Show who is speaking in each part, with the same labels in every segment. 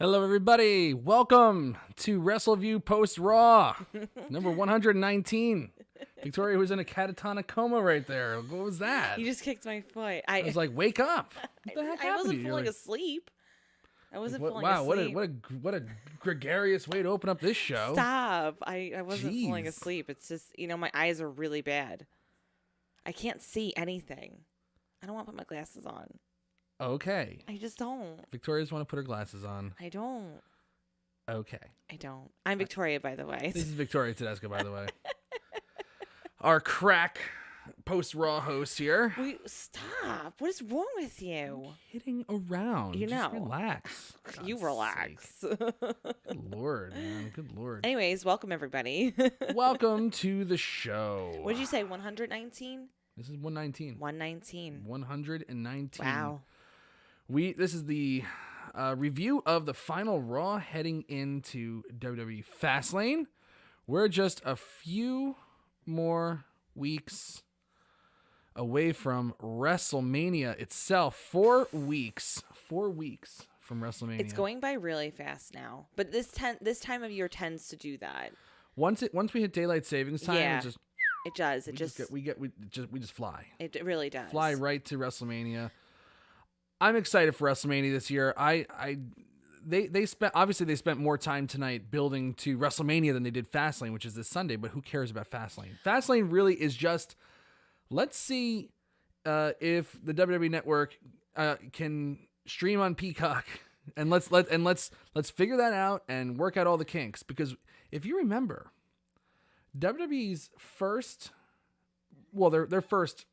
Speaker 1: Hello, everybody. Welcome to Wrestleview Post Raw, number 119. Victoria was in a catatonic coma right there. What was that?
Speaker 2: You just kicked my foot.
Speaker 1: I was like, wake up. What the heck
Speaker 2: I
Speaker 1: happened to
Speaker 2: wasn't
Speaker 1: you?
Speaker 2: falling
Speaker 1: Like,
Speaker 2: asleep. I wasn't falling
Speaker 1: wow,
Speaker 2: asleep.
Speaker 1: what a gregarious way to open up this show.
Speaker 2: Stop. I wasn't falling
Speaker 1: Jeez.
Speaker 2: asleep. It's just, my eyes are really bad. I can't see anything. I don't want to put my glasses on.
Speaker 1: Okay.
Speaker 2: I just don't.
Speaker 1: Victoria's want to put her glasses on.
Speaker 2: I don't.
Speaker 1: Okay.
Speaker 2: I don't. I'm Victoria, by the way.
Speaker 1: This is Victoria Tedesco, by the way. Our crack post-Raw host here.
Speaker 2: Stop. What is wrong with you?
Speaker 1: Kidding around. Just relax.
Speaker 2: You
Speaker 1: God's
Speaker 2: relax.
Speaker 1: sake. Good Lord, man. Good Lord.
Speaker 2: Anyways, welcome everybody.
Speaker 1: Welcome to the show.
Speaker 2: What did you say, 119?
Speaker 1: This is 119.
Speaker 2: 119.
Speaker 1: 119.
Speaker 2: Wow.
Speaker 1: This is the review of the final Raw heading into WWE Fastlane. We're just a few more weeks away from WrestleMania itself. 4 weeks. 4 weeks from WrestleMania.
Speaker 2: It's going by really fast now, but this time of year tends to do that.
Speaker 1: Once we hit daylight savings time,
Speaker 2: Yeah,
Speaker 1: it does.
Speaker 2: It
Speaker 1: we just fly.
Speaker 2: It really does.
Speaker 1: Fly right to WrestleMania. I'm excited for WrestleMania this year. They spent more time tonight building to WrestleMania than they did Fastlane, which is this Sunday. But who cares about Fastlane? Fastlane really is just, let's see if the WWE Network can stream on Peacock, and let's figure that out and work out all the kinks. Because if you remember, WWE's first, their first,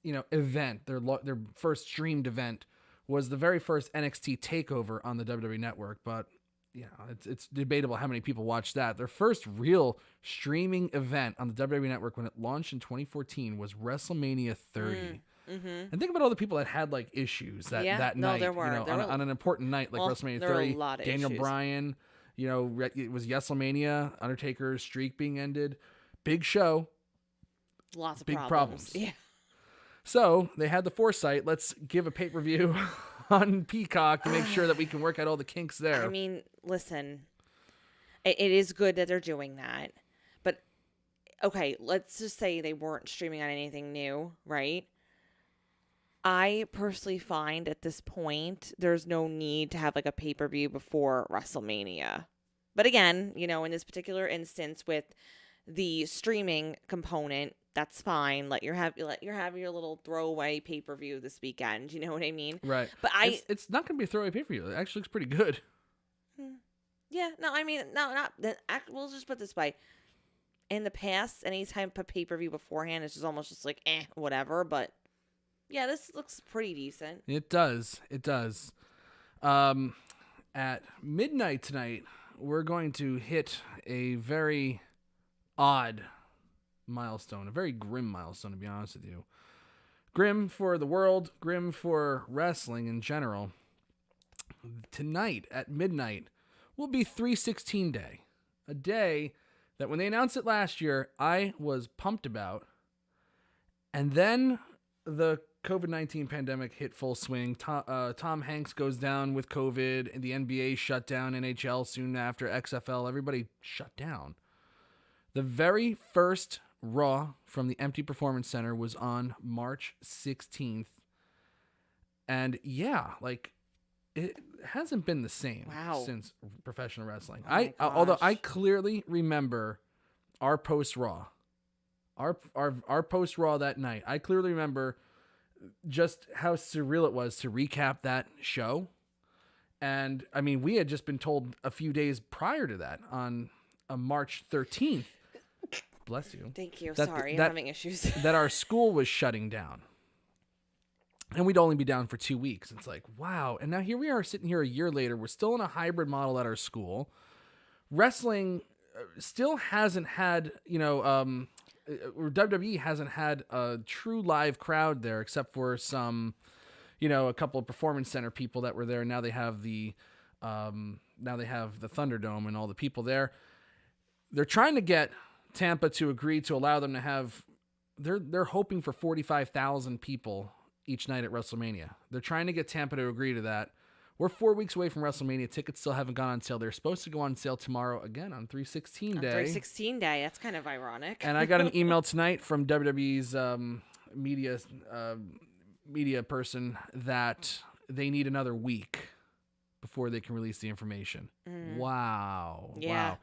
Speaker 1: event, their first streamed event was the very first NXT takeover on the WWE Network. But it's debatable how many people watched that. Their first real streaming event on the WWE Network when it launched in 2014 was WrestleMania 30.
Speaker 2: Mm-hmm.
Speaker 1: And think about all the people that had like issues that night.
Speaker 2: There were.
Speaker 1: On an important night like WrestleMania 30.
Speaker 2: There were a lot of
Speaker 1: Daniel
Speaker 2: issues.
Speaker 1: Bryan. It was WrestleMania. Undertaker's streak being ended. Big show.
Speaker 2: Lots of
Speaker 1: big
Speaker 2: problems. Yeah.
Speaker 1: So they had the foresight. Let's give a pay-per-view on Peacock to make sure that we can work out all the kinks there.
Speaker 2: I mean, listen, it is good that they're doing that. But, okay, let's just say they weren't streaming on anything new, right? I personally find at this point, there's no need to have like a pay-per-view before WrestleMania. But again, in this particular instance with the streaming component, that's fine. Let your have your little throwaway pay-per-view this weekend. You know what I mean?
Speaker 1: Right.
Speaker 2: But
Speaker 1: it's not going to be a throwaway pay-per-view. It actually looks pretty good.
Speaker 2: Yeah. No, I mean, we'll just put it this way. In the past, any type of pay-per-view beforehand is just almost just like, whatever. But yeah, this looks pretty decent.
Speaker 1: It does. It does. At midnight tonight, we're going to hit a very odd milestone, a very grim milestone, to be honest with you. Grim for the world, grim for wrestling in general. Tonight at midnight will be 3/16 day, a day that when they announced it last year, I was pumped about. And then the COVID-19 pandemic hit full swing. Tom Hanks goes down with COVID, and the NBA shut down, NHL soon after, XFL, everybody shut down. The very first Raw from the Empty Performance Center was on March 16th. And it hasn't been the same since professional wrestling. Although I clearly remember our post-Raw. Our post-Raw that night. I clearly remember just how surreal it was to recap that show. And I mean, we had just been told a few days prior to that on March 13th. Bless you.
Speaker 2: Thank you. Sorry, I'm having issues.
Speaker 1: That our school was shutting down. And we'd only be down for 2 weeks. It's like, wow. And now here we are sitting here a year later. We're still in a hybrid model at our school. Wrestling still hasn't had, or WWE hasn't had a true live crowd there except for some, a couple of Performance Center people that were there. Now they have the ThunderDome and all the people there. They're trying to get Tampa to agree to allow them to have, they're hoping for 45,000 people each night at WrestleMania. They're trying to get Tampa to agree to that, We're 4 weeks away from WrestleMania. Tickets still haven't gone on sale. They're supposed to go on sale tomorrow again on 3/16 day.
Speaker 2: 3/16 day. That's kind of ironic.
Speaker 1: And I got an email tonight from WWE's media person that they need another week before they can release the information. Wow.
Speaker 2: Yeah.
Speaker 1: Wow.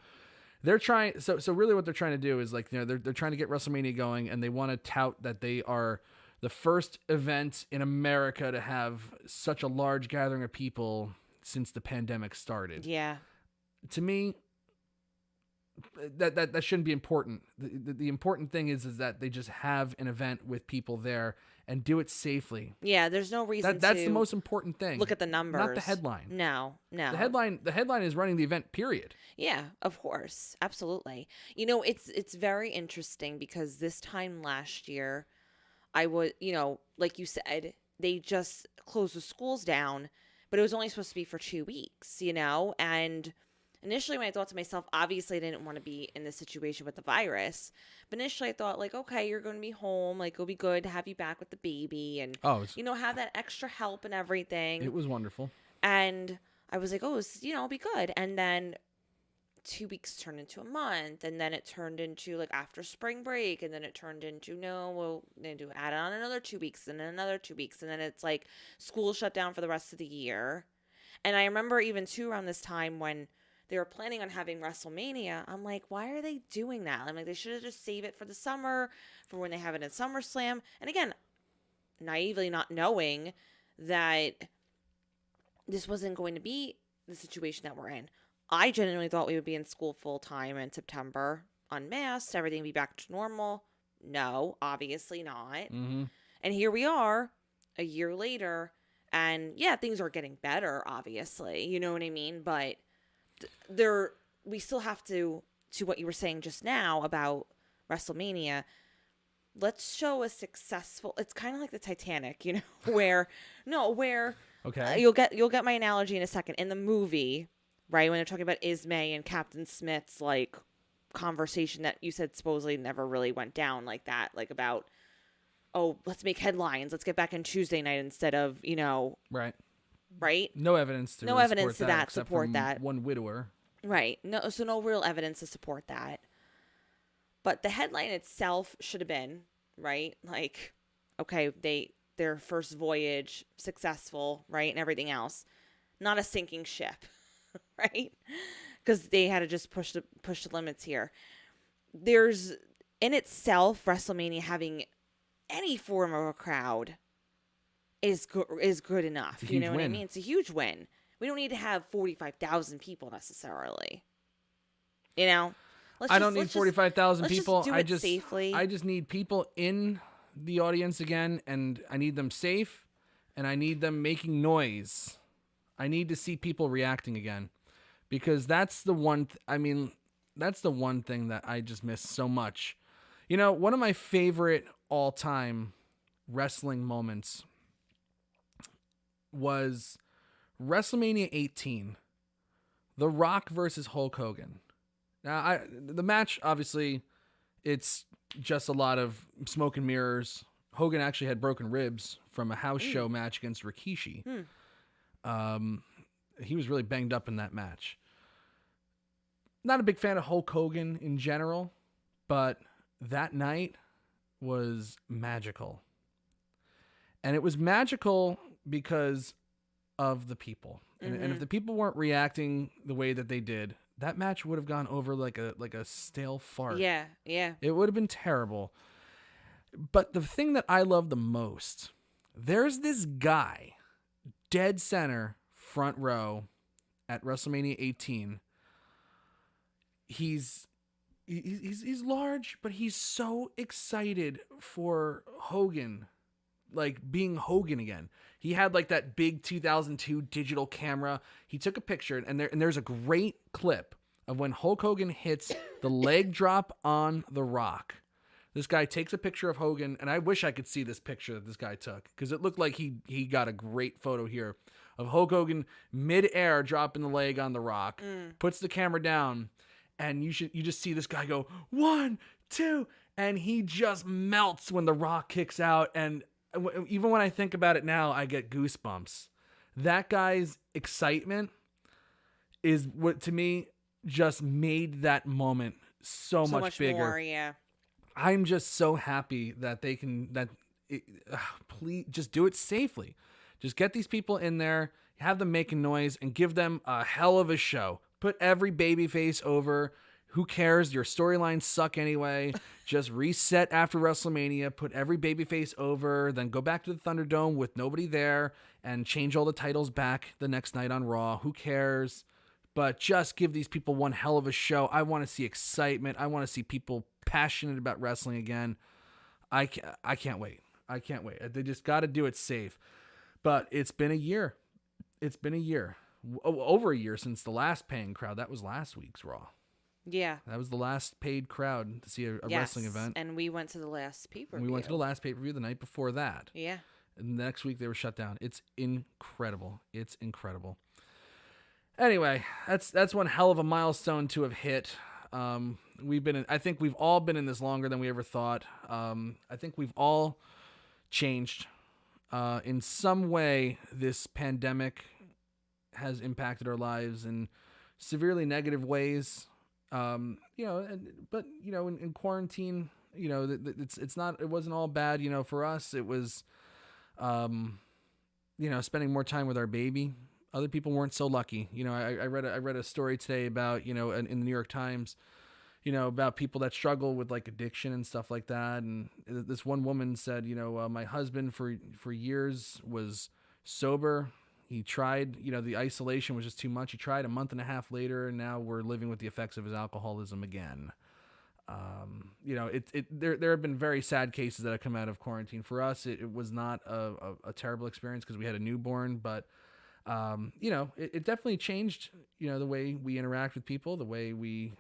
Speaker 1: They're trying. So really what they're trying to do is like, they're trying to get WrestleMania going, and they want to tout that they are the first event in America to have such a large gathering of people since the pandemic started.
Speaker 2: Yeah.
Speaker 1: To me, that shouldn't be important. The important thing is that they just have an event with people there and do it safely.
Speaker 2: Yeah, there's no reason
Speaker 1: That's
Speaker 2: to
Speaker 1: the most important thing.
Speaker 2: look at the numbers.
Speaker 1: Not the headline.
Speaker 2: No.
Speaker 1: The headline is running the event, period.
Speaker 2: Yeah, of course. Absolutely. You know, it's very interesting because this time last year, I would, like you said, they just closed the schools down, but it was only supposed to be for 2 weeks, and initially when I thought to myself, obviously I didn't want to be in this situation with the virus, but initially I thought like, okay, you're going to be home, like it'll be good to have you back with the baby and, have that extra help and everything.
Speaker 1: It was wonderful.
Speaker 2: And I was like, oh, it'll be good. And then 2 weeks turned into a month, and then it turned into like after spring break, and then it turned into we'll add on another 2 weeks and then another 2 weeks, and then it's like school shut down for the rest of the year. And I remember even too around this time when they were planning on having WrestleMania, I'm like, why are they doing that? I'm like, they should have just saved it for the summer, for when they have it in SummerSlam. And again, naively not knowing that this wasn't going to be the situation that we're in. I genuinely thought we would be in school full time in September, unmasked, everything would be back to normal. No, obviously not.
Speaker 1: Mm-hmm.
Speaker 2: And here we are a year later, and yeah, things are getting better, obviously. You know what I mean? But we still have to what you were saying just now about WrestleMania, let's show a successful, it's kind of like the Titanic, where
Speaker 1: okay,
Speaker 2: you'll get my analogy in a second. In the movie, right, when they're talking about Ismay and Captain Smith's like conversation that you said supposedly never really went down like that, like about, oh, let's make headlines, let's get back on Tuesday night instead of,
Speaker 1: right.
Speaker 2: No
Speaker 1: evidence to
Speaker 2: support that.
Speaker 1: One widower.
Speaker 2: Right. No real evidence to support that. But the headline itself should have been, right? Like, okay, their first voyage successful, right? And everything else. Not a sinking ship, right? Because they had to just push the limits here. There's in itself WrestleMania having any form of a crowd is good enough. You know what I mean? It's a huge win. We don't need to have 45,000 people necessarily.
Speaker 1: I don't need 45,000 people.
Speaker 2: Let's just do it safely.
Speaker 1: I just need people in the audience again, and I need them safe, and I need them making noise. I need to see people reacting again, because that's the one. That's the one thing that I just miss so much. One of my favorite all-time wrestling moments was WrestleMania 18, The Rock versus Hulk Hogan. Now, the match, obviously, it's just a lot of smoke and mirrors. Hogan actually had broken ribs from a house show match against Rikishi. He was really banged up in that match. Not a big fan of Hulk Hogan in general, but that night was magical. And it was magical because of the people. And if the people weren't reacting the way that they did, that match would have gone over like a stale fart.
Speaker 2: Yeah.
Speaker 1: It would have been terrible. But the thing that I love the most, there's this guy, dead center, front row at WrestleMania 18. He's large, but he's so excited for Hogan, like being Hogan again. He had like that big 2002 digital camera. He took a picture, and there's a great clip of when Hulk Hogan hits the leg drop on The Rock. This guy takes a picture of Hogan, and I wish I could see this picture that this guy took, because it looked like he got a great photo here of Hulk Hogan mid-air dropping the leg on The Rock, puts the camera down, and you just see this guy go 1, 2, and he just melts when The Rock kicks out. And even when I think about it now, I get goosebumps. That guy's excitement is what, to me, just made that moment so much bigger.
Speaker 2: More, yeah.
Speaker 1: I'm just so happy that please just do it safely. Just get these people in there, have them making noise, and give them a hell of a show. Put every babyface over. Who cares? Your storylines suck anyway. Just reset after WrestleMania. Put every babyface over. Then go back to the Thunderdome with nobody there and change all the titles back the next night on Raw. Who cares? But just give these people one hell of a show. I want to see excitement. I want to see people passionate about wrestling again. I can't wait. I can't wait. They just got to do it safe. But it's been a year. It's been a year. Over a year since the last paying crowd. That was last week's Raw.
Speaker 2: Yeah.
Speaker 1: That was the last paid crowd to see a wrestling event.
Speaker 2: And we went to the last pay-per-view.
Speaker 1: We went to the last pay-per-view the night before that.
Speaker 2: Yeah.
Speaker 1: And the next week they were shut down. It's incredible. It's incredible. Anyway, that's one hell of a milestone to have hit. I think we've all been in this longer than we ever thought. I think we've all changed. In some way, this pandemic has impacted our lives in severely negative ways. In quarantine, it wasn't all bad. For us, it was, spending more time with our baby. Other people weren't so lucky. I read a story today about, in the New York Times, about people that struggle with like addiction and stuff like that. And this one woman said, my husband for years was sober. He tried, the isolation was just too much. He tried a month and a half later, and now we're living with the effects of his alcoholism again. There have been very sad cases that have come out of quarantine. For us, it was not a terrible experience because we had a newborn, but it definitely changed, the way we interact with people, the way we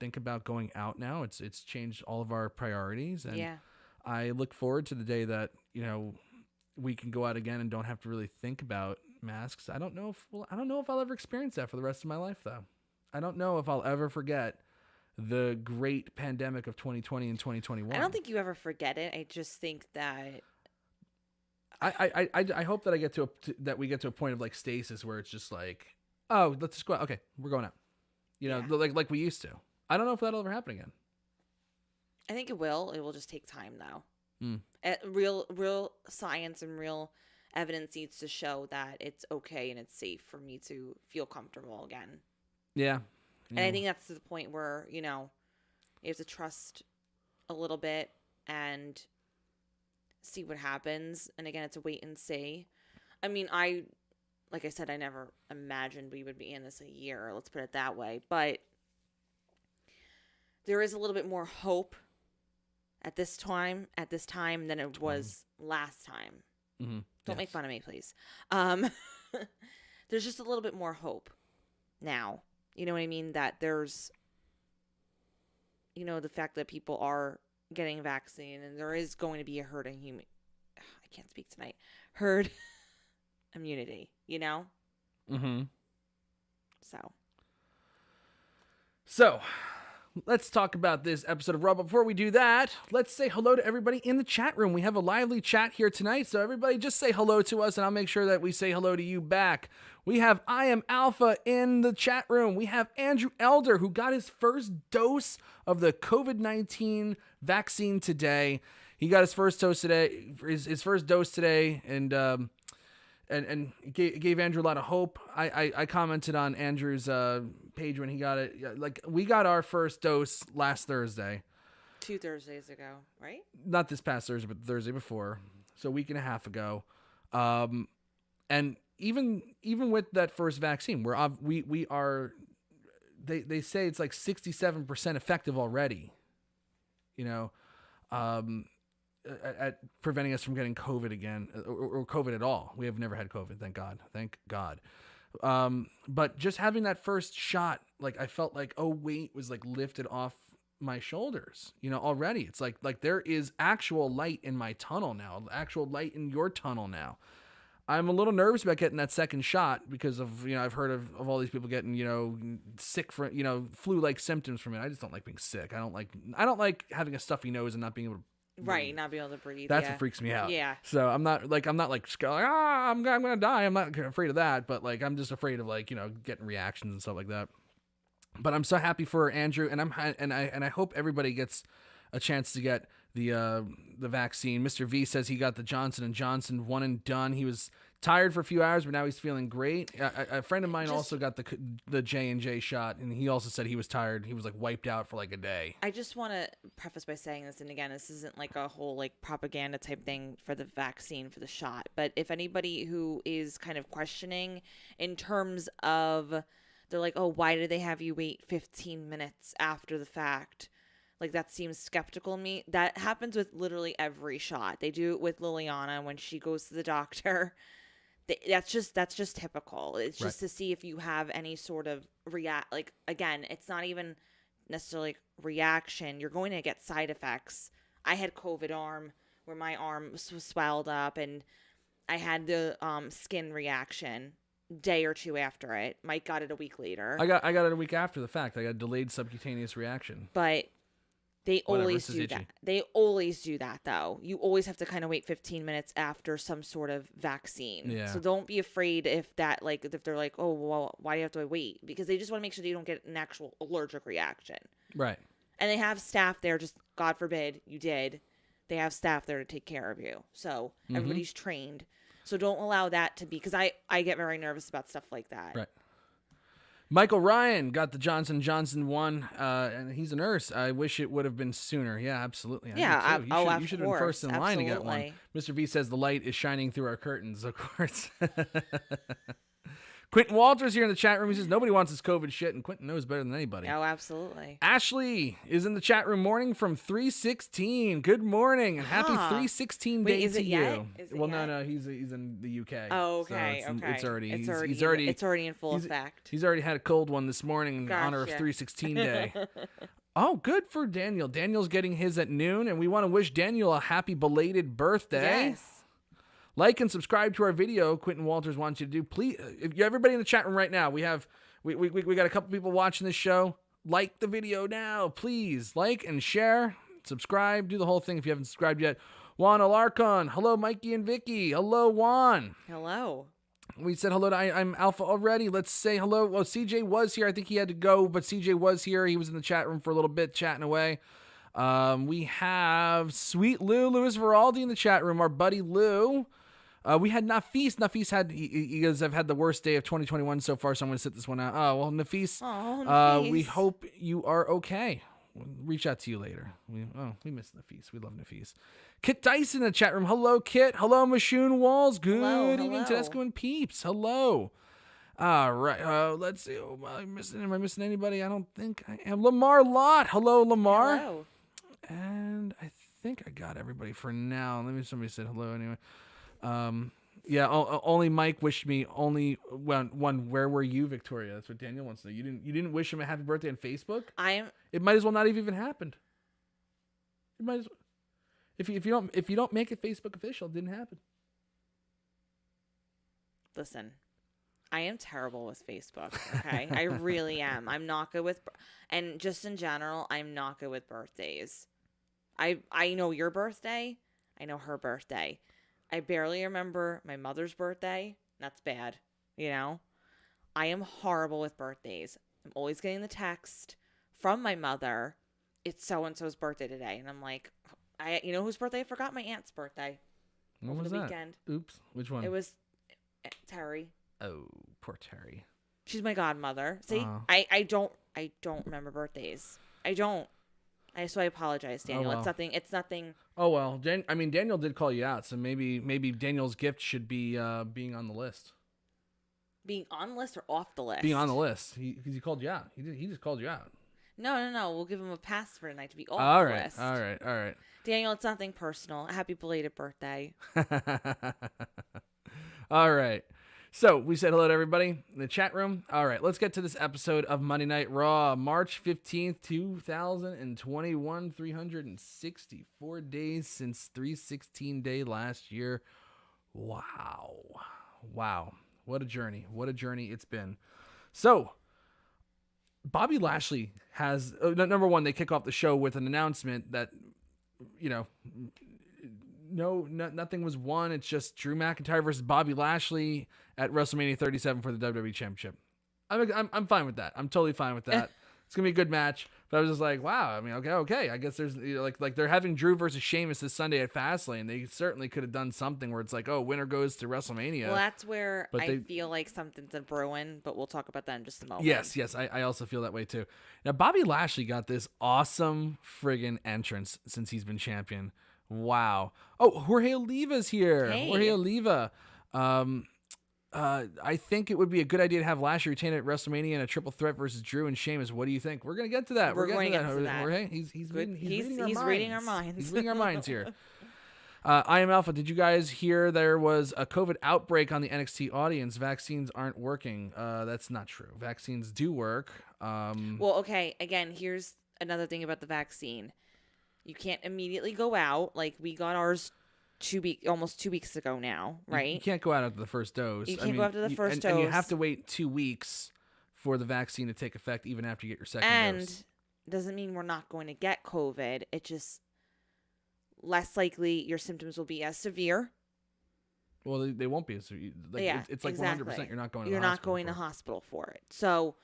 Speaker 1: think about going out now. It's changed all of our priorities. And
Speaker 2: yeah.
Speaker 1: I look forward to the day that, we can go out again and don't have to really think about masks. I don't know if I'll ever experience that for the rest of my life, though. I don't know if I'll ever forget the great pandemic of 2020 and 2021.
Speaker 2: I don't think you ever forget it. I just think that
Speaker 1: I hope that that we get to a point of like stasis where it's just like, oh, let's just go out. Okay, we're going out. Like we used to. I don't know if that'll ever happen again.
Speaker 2: I think it will. It will just take time, though. Real science and real evidence needs to show that it's okay and it's safe for me to feel comfortable again.
Speaker 1: Yeah.
Speaker 2: And I think that's to the point where, you have to trust a little bit and see what happens. And again, it's a wait and see. I mean, like I said, I never imagined we would be in this a year. Let's put it that way. But there is a little bit more hope at this time than it was last time.
Speaker 1: Mm-hmm.
Speaker 2: Don't make fun of me, please. There's just a little bit more hope now. You know what I mean? That there's, the fact that people are getting vaccinated and there is going to be a herd immunity,
Speaker 1: Mm-hmm.
Speaker 2: So,
Speaker 1: let's talk about this episode of Raw. But before we do that, let's say hello to everybody in the chat room. We have a lively chat here tonight, so everybody just say hello to us, and I'll make sure that we say hello to you back. We have I Am Alpha in the chat room. We have Andrew Elder, who got his first dose of the COVID-19 vaccine today. He got his first dose today, his first dose today, and gave Andrew a lot of hope. I commented on Andrew's page when he got it. Like, we got our first dose last Thursday.
Speaker 2: 2 Thursdays ago, right?
Speaker 1: Not this past Thursday, but the Thursday before. So a week and a half ago. And even with that first vaccine, we are. They say it's like 67% effective already. At preventing us from getting COVID again, or COVID at all. We have never had COVID, thank God. But just having that first shot, like, I felt like, oh, weight was like lifted off my shoulders, already. It's like there is actual light in my tunnel now, actual light in your tunnel now. I'm a little nervous about getting that second shot because of, I've heard of all these people getting, sick from, flu-like symptoms from it. I just don't like being sick. I don't like having a stuffy nose and not being able to
Speaker 2: Right, not being able to breathe.
Speaker 1: That's what freaks me out.
Speaker 2: Yeah.
Speaker 1: So I'm not like I'm gonna die. I'm not afraid of that, but like I'm just afraid of like getting reactions and stuff like that. But I'm so happy for Andrew, and I hope everybody gets a chance to get the vaccine. Mr. V says he got the Johnson & Johnson one and done. He was tired for a few hours, but now he's feeling great. A friend of mine also got the J&J shot, and he also said he was tired. He was like wiped out for like a day.
Speaker 2: I just want to preface by saying this, and again, this isn't like a whole like propaganda type thing for the vaccine, for the shot. But if anybody who is kind of questioning in terms of, they're like, oh, why did they have you wait 15 minutes after the fact? Like, that seems skeptical to me. That happens with literally every shot. They do it with Liliana when she goes to the doctor. That's just typical. It's just to see if you have any sort of like, again, it's not even necessarily reaction. You're going to get side effects. I had COVID arm where my arm was swelled up, and I had the skin reaction day or two after it. Mike got it a week later.
Speaker 1: I got it a week after the fact. I got delayed subcutaneous reaction.
Speaker 2: But they always do that. They always do that, though. You always have to kind of wait 15 minutes after some sort of vaccine.
Speaker 1: Yeah.
Speaker 2: So don't be afraid if they're like, oh, well, why do you have to wait? Because they just want to make sure that you don't get an actual allergic reaction.
Speaker 1: Right.
Speaker 2: And they have staff there, just God forbid you did. They have staff there to take care of you. So everybody's trained. So don't allow that to be, because I get very nervous about stuff like that.
Speaker 1: Right. Michael Ryan got the Johnson & Johnson one, and he's a nurse. I wish it would have been sooner. Yeah, absolutely.
Speaker 2: Yeah,
Speaker 1: you should have been first in line to get one. Mr. V says the light is shining through our curtains, of course. Quentin Walters here in the chat room. He says nobody wants this COVID shit, and Quentin knows better than anybody.
Speaker 2: Oh, absolutely.
Speaker 1: Ashley is in the chat room morning from 316. Good morning, and happy 316 day to you. No, he's in the UK.
Speaker 2: Oh, okay,
Speaker 1: so
Speaker 2: okay.
Speaker 1: It's already
Speaker 2: in full effect.
Speaker 1: He's already had a cold one this morning in honor of 316 day. Oh, good for Daniel. Daniel's getting his at noon, and we want to wish Daniel a happy belated birthday.
Speaker 2: Yes.
Speaker 1: Like and subscribe to our video. Quentin Walters wants you to do. Please, if everybody in the chat room right now, we got a couple people watching this show. Like the video now, please. Like and share, subscribe, do the whole thing if you haven't subscribed yet. Juan Alarcon, hello, Mikey and Vicky. Hello, Juan.
Speaker 2: Hello.
Speaker 1: We said hello to I'm Alpha already. Let's say hello. Well, CJ was here. I think he had to go, but CJ was here. He was in the chat room for a little bit, chatting away. We have Sweet Louis Veraldi in the chat room. Our buddy Lou. We had Nafis. Nafis had, you guys have had the worst day of 2021 so far, so I'm going to sit this one out. Oh, well, Nafis, we hope you are okay. We'll reach out to you later. We miss Nafis. We love Nafis. Kit Dyson in the chat room. Hello, Kit. Hello, Mashoon Walls. Good evening, Tedesco and Peeps. Hello. All right. Let's see. Am I missing anybody? I don't think I am. Lamar Lott. Hello, Lamar.
Speaker 2: Hello.
Speaker 1: And I think I got everybody for now. Somebody said hello anyway. Only Mike wished me only one. Where were you, Victoria? That's what Daniel wants to know. You didn't wish him a happy birthday on Facebook? It might as well not have even happened. It might as well. If you don't make it Facebook official, it didn't happen.
Speaker 2: Listen, I am terrible with Facebook. Okay, I really am. I'm not good with, and just in general, I'm not good with birthdays. I know your birthday. I know her birthday. I barely remember my mother's birthday. That's bad, I am horrible with birthdays. I'm always getting the text from my mother, it's so-and-so's birthday today. And I'm like, whose birthday? I forgot my aunt's birthday.
Speaker 1: When was
Speaker 2: the
Speaker 1: that?
Speaker 2: Weekend.
Speaker 1: Oops. Which one?
Speaker 2: It was Terry.
Speaker 1: Oh, poor Terry.
Speaker 2: She's my godmother. See, I don't remember birthdays. I don't. So I apologize, Daniel.
Speaker 1: Oh, well.
Speaker 2: It's nothing.
Speaker 1: Oh, well. Daniel did call you out, so maybe Daniel's gift should be being on the list.
Speaker 2: Being on the list or off the list?
Speaker 1: Being on the list. He called you out. He just called you out.
Speaker 2: No. We'll give him a pass for tonight to be off the list.
Speaker 1: All right.
Speaker 2: Daniel, it's nothing personal. Happy belated birthday.
Speaker 1: All right. So we said hello to everybody in the chat room. All right, let's get to this episode of Monday Night Raw, March 15th, 2021, 364 days since 316 day last year. Wow. What a journey it's been. So Bobby Lashley has, number one, they kick off the show with an announcement that nothing was won. It's just Drew McIntyre versus Bobby Lashley at WrestleMania 37 for the WWE Championship. I'm fine with that. I'm totally fine with that. It's gonna be a good match. But I was just like, wow. I mean, okay. I guess there's like they're having Drew versus Sheamus this Sunday at Fastlane. They certainly could have done something where it's like, oh, winner goes to WrestleMania.
Speaker 2: Well, that's where I feel like something's a brewing, but we'll talk about that in just a moment.
Speaker 1: Yes. I also feel that way too. Now, Bobby Lashley got this awesome friggin' entrance since he's been champion. Wow. Oh, Jorge Oliva's here.
Speaker 2: Hey.
Speaker 1: Jorge Oliva. I think it would be a good idea to have Lashley retain at WrestleMania in a triple threat versus Drew and Sheamus. What do you think? We're going to get to that.
Speaker 2: We're going to get to that.
Speaker 1: Jorge. He's
Speaker 2: reading our minds.
Speaker 1: He's reading our minds here. I Am Alpha. Did you guys hear there was a COVID outbreak on the NXT audience? Vaccines aren't working. That's not true. Vaccines do work.
Speaker 2: Well, okay. Again, here's another thing about the vaccine. You can't immediately go out. Like, we got ours almost 2 weeks ago now, right?
Speaker 1: You can't go out after the first dose.
Speaker 2: You can't go after the first dose.
Speaker 1: And you have to wait 2 weeks for the vaccine to take effect, even after you get your second dose.
Speaker 2: And doesn't mean we're not going to get COVID. It just less likely your symptoms will be as severe.
Speaker 1: Well, they won't be as severe. It's like
Speaker 2: exactly.
Speaker 1: 100% you're not going to
Speaker 2: You're
Speaker 1: the hospital.
Speaker 2: not going to hospital for it. So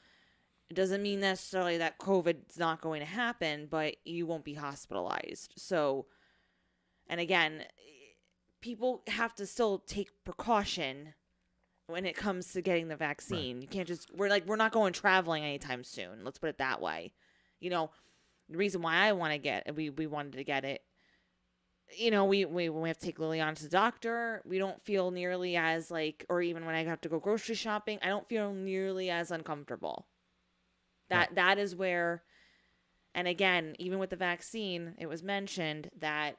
Speaker 2: it doesn't mean necessarily that COVID's not going to happen, but you won't be hospitalized. So, and again, people have to still take precaution when it comes to getting the vaccine. Right. You can't just, we're not going traveling anytime soon. Let's put it that way. The reason why I want to get it, we wanted to get it, we have to take Liliana to the doctor. We don't feel nearly as or even when I have to go grocery shopping, I don't feel nearly as uncomfortable. That is where, and again, even with the vaccine, it was mentioned that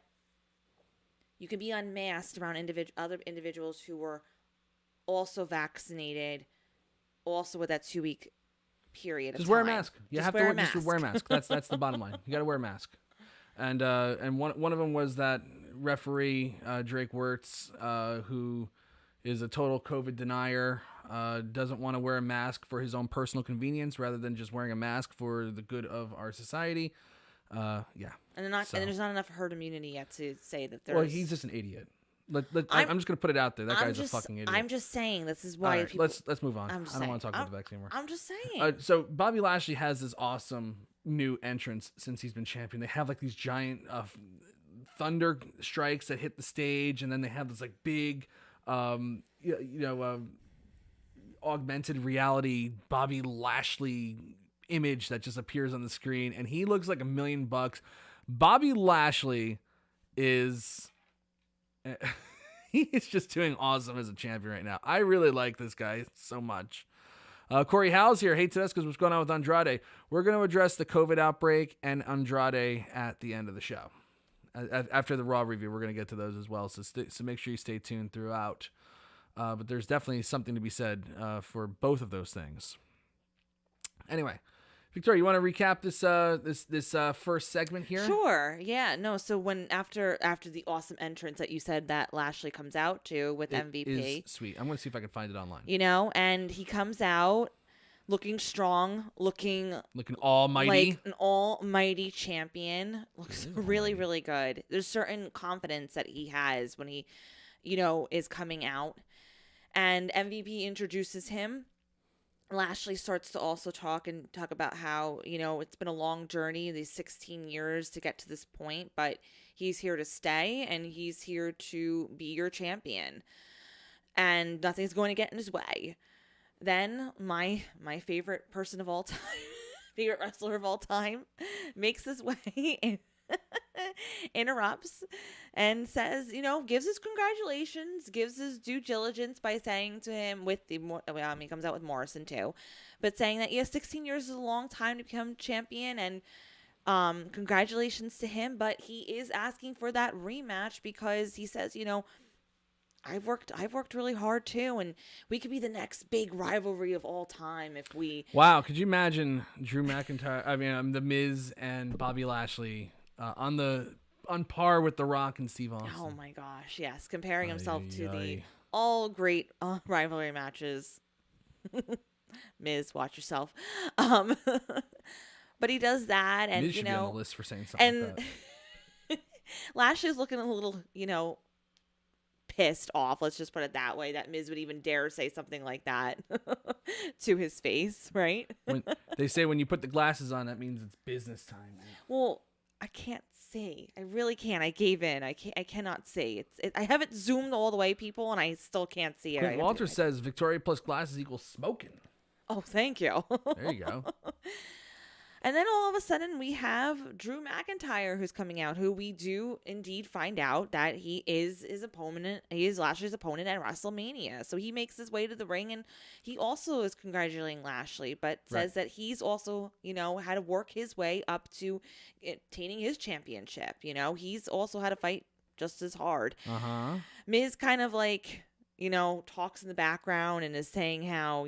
Speaker 2: you can be unmasked around other individuals who were also vaccinated, also with that 2 week period.
Speaker 1: Just wear a mask. You have to wear a mask. That's the bottom line. You got to wear a mask. And one of them was that referee Drake Wirtz, who is a total COVID denier, doesn't want to wear a mask for his own personal convenience rather than just wearing a mask for the good of our society. Yeah.
Speaker 2: And there's not enough herd immunity yet to say that there's.
Speaker 1: Well, he's just an idiot. I'm just gonna put it out there. That guy's a fucking idiot.
Speaker 2: I'm just saying this is why.
Speaker 1: Right, people, let's move on. I don't want to talk about the vaccine anymore.
Speaker 2: I'm just saying.
Speaker 1: So Bobby Lashley has this awesome new entrance since he's been champion. They have these giant thunder strikes that hit the stage, and then they have this big, augmented reality Bobby Lashley image that just appears on the screen, and he looks like $1 million. Bobby Lashley is he is just doing awesome as a champion right now. I really like this guy so much. Corey Howell's here. Hey, Tedesco, what's going on with Andrade? We're going to address the COVID outbreak and Andrade at the end of the show. After the Raw review, we're going to get to those as well. So make sure you stay tuned throughout. But there's definitely something to be said for both of those things. Anyway, Victoria, you want to recap this first segment here?
Speaker 2: Sure. Yeah. No. So when after the awesome entrance that you said that Lashley comes out to with MVP,
Speaker 1: is sweet. I'm going to see if I can find it online.
Speaker 2: And he comes out looking strong, looking
Speaker 1: almighty,
Speaker 2: like an almighty champion. Looks really, really good. There's certain confidence that he has when he, is coming out, and MVP introduces him. Lashley starts to also talk about how, it's been a long journey, these 16 years to get to this point, but he's here to stay and he's here to be your champion and nothing's going to get in his way. Then my favorite person of all time, favorite wrestler of all time, makes his way and interrupts and says, gives his congratulations, gives his due diligence by saying to him he comes out with Morrison too, but saying that 16 years is a long time to become champion and congratulations to him, but he is asking for that rematch because he says, I've worked really hard too, and we could be the next big rivalry of all time if we.
Speaker 1: Wow, could you imagine Drew McIntyre? The Miz and Bobby Lashley on par with The Rock and Steve Austin.
Speaker 2: Oh my gosh, yes, comparing himself to the all great rivalry matches. Miz, watch yourself. But he does that, and
Speaker 1: Miz should be on the list for saying something like that.
Speaker 2: Lashley's looking a little, pissed off. Let's just put it that way. That Miz would even dare say something like that to his face, right?
Speaker 1: When they say when you put the glasses on, that means it's business time.
Speaker 2: Well, I can't see. I really can't. I gave in. I cannot see. I have it zoomed all the way, people, and I still can't see it.
Speaker 1: Clint Walter says Victoria plus glasses equals smoking.
Speaker 2: Oh, thank you.
Speaker 1: There you go.
Speaker 2: And then all of a sudden we have Drew McIntyre who's coming out, who we do indeed find out that he is his opponent. He is Lashley's opponent at WrestleMania. So he makes his way to the ring, and he also is congratulating Lashley, but says that he's also, had to work his way up to attaining his championship. He's also had to fight just as hard.
Speaker 1: Uh-huh.
Speaker 2: Miz kind of like, talks in the background and is saying how,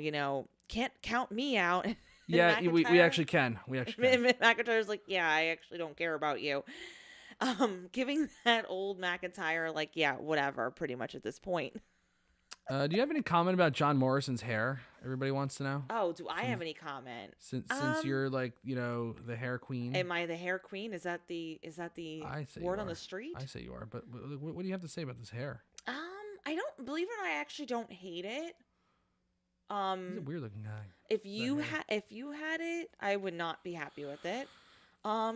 Speaker 2: can't count me out.
Speaker 1: Yeah, we actually can.
Speaker 2: McIntyre's like, yeah, I actually don't care about you. Giving that old McIntyre, like, yeah, whatever, pretty much at this point.
Speaker 1: Do you have any comment about John Morrison's hair? Everybody wants to know.
Speaker 2: Oh, do I have any comment?
Speaker 1: Since you're like, the hair queen.
Speaker 2: Am I the hair queen? Is that the word on the street?
Speaker 1: I say you are, but what do you have to say about this hair?
Speaker 2: I don't believe it. I actually don't hate it.
Speaker 1: He's a weird looking guy.
Speaker 2: If you had it, I would not be happy with it. I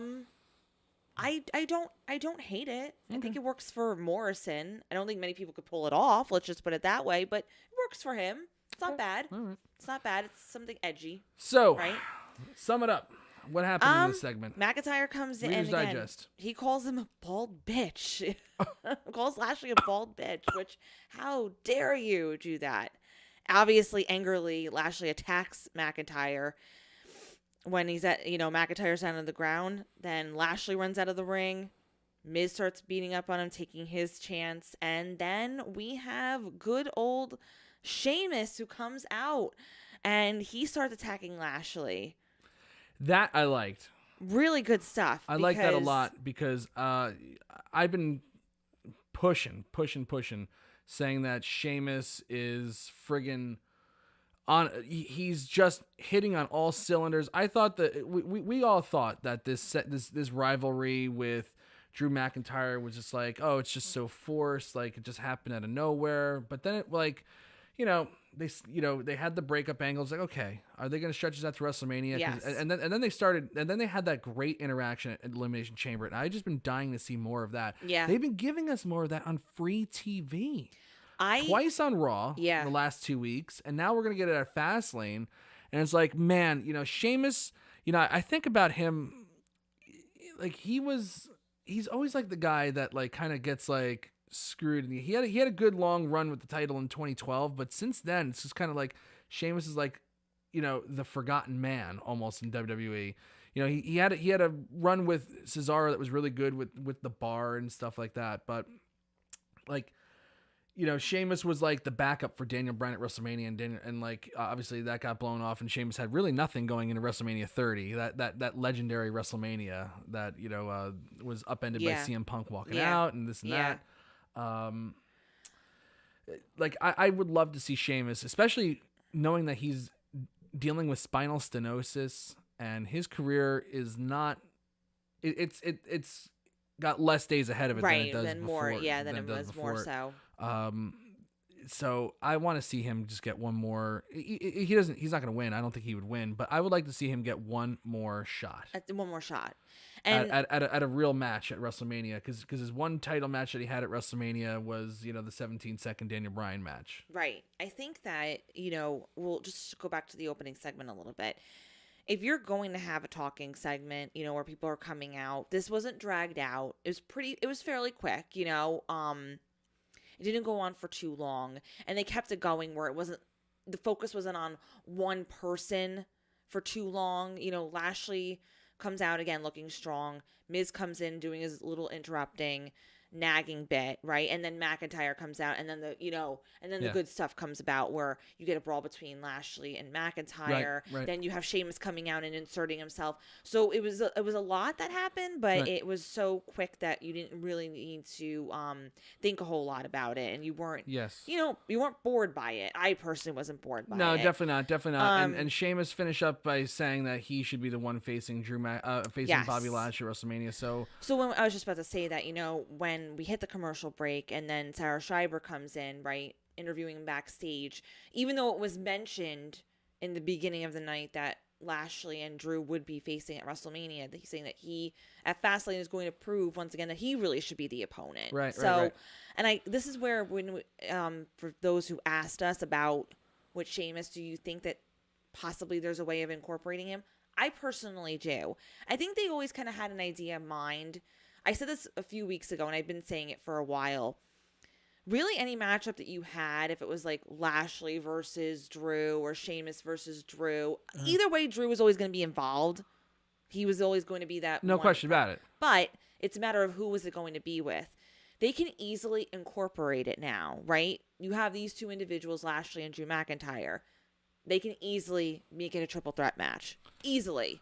Speaker 2: don't hate it. Okay. I think it works for Morrison. I don't think many people could pull it off. Let's just put it that way. But it works for him. It's not bad.
Speaker 1: All right.
Speaker 2: It's not bad. It's something edgy.
Speaker 1: So,
Speaker 2: right?
Speaker 1: Sum it up. What happened in this segment?
Speaker 2: McIntyre comes in and again, he calls him a bald bitch. Calls Lashley a bald bitch, which, how dare you do that? Obviously, angrily, Lashley attacks McIntyre when he's at, McIntyre's down on the ground. Then Lashley runs out of the ring. Miz starts beating up on him, taking his chance. And then we have good old Sheamus who comes out and he starts attacking Lashley.
Speaker 1: That I liked.
Speaker 2: Really good stuff.
Speaker 1: I like that a lot because I've been pushing, saying that Sheamus is friggin' on. He's just hitting on all cylinders. I thought that we all thought that this rivalry with Drew McIntyre was just like, oh, it's just so forced, like it just happened out of nowhere. But then it they had the breakup angles. Like, okay, are they going to stretch this out to WrestleMania?
Speaker 2: Yes.
Speaker 1: And then they had that great interaction at Elimination Chamber, and I've just been dying to see more of that.
Speaker 2: Yeah,
Speaker 1: they've been giving us more of that on free TV. Twice on Raw. In the last 2 weeks, and now we're gonna get it at Fastlane, and it's like, man, Sheamus. I think about him, like he's always like the guy that like kind of gets like screwed. He had a good long run with the title in 2012, but since then it's just kind of like Sheamus is like, the forgotten man almost in WWE. He had a run with Cesaro that was really good with the bar and stuff like that, but like, Sheamus was like the backup for Daniel Bryan at WrestleMania, and obviously that got blown off, and Sheamus had really nothing going into WrestleMania 30, that legendary WrestleMania that was upended by CM Punk walking out and this and that. I would love to see Sheamus, especially knowing that he's dealing with spinal stenosis and his career is not. It's got less days ahead of it than it does
Speaker 2: than
Speaker 1: before.
Speaker 2: More, than it was before. More so.
Speaker 1: So I want to see him just get one more. He's not going to win. I don't think he would win, but I would like to see him get one more shot.
Speaker 2: One more shot, and
Speaker 1: at a real match at WrestleMania, because his one title match that he had at WrestleMania was the 17-second Daniel Bryan match. Right.
Speaker 2: I think that we'll just go back to the opening segment a little bit. If you're going to have a talking segment, where people are coming out, this wasn't dragged out. It was fairly quick, It didn't go on for too long, and they kept it going where the focus wasn't on one person for too long. Lashley comes out again looking strong. Miz comes in doing his little interrupting, nagging bit, right? And then McIntyre comes out, and then the
Speaker 1: Yeah.
Speaker 2: good stuff comes about where you get a brawl between Lashley and McIntyre.
Speaker 1: Right.
Speaker 2: Then you have Sheamus coming out and inserting himself. So it was a lot that happened, but
Speaker 1: Right.
Speaker 2: it was so quick that you didn't really need to think a whole lot about it, and you weren't
Speaker 1: Yes.
Speaker 2: you weren't bored by it. I personally wasn't bored by
Speaker 1: No,
Speaker 2: it.
Speaker 1: definitely not. And Sheamus finished up by saying that he should be the one facing
Speaker 2: Yes.
Speaker 1: Bobby Lashley at WrestleMania. So
Speaker 2: when I was just about to say that, when we hit the commercial break and then Sarah Schreiber comes in, right, interviewing him backstage, even though it was mentioned in the beginning of the night that Lashley and Drew would be facing at WrestleMania, he's saying that he at Fastlane is going to prove once again that he really should be the opponent.
Speaker 1: Right.
Speaker 2: And this is where for those who asked us about with Sheamus, do you think that possibly there's a way of incorporating him? I personally do. I think they always kind of had an idea in mind. I said this a few weeks ago, and I've been saying it for a while. Really, any matchup that you had, if it was like Lashley versus Drew or Sheamus versus Drew, either way, Drew was always going to be involved. He was always going to be that.
Speaker 1: no question about it.
Speaker 2: But it's a matter of who was it going to be with. They can easily incorporate it now, right? You have these two individuals, Lashley and Drew McIntyre. They can easily make it a triple threat match. Easily.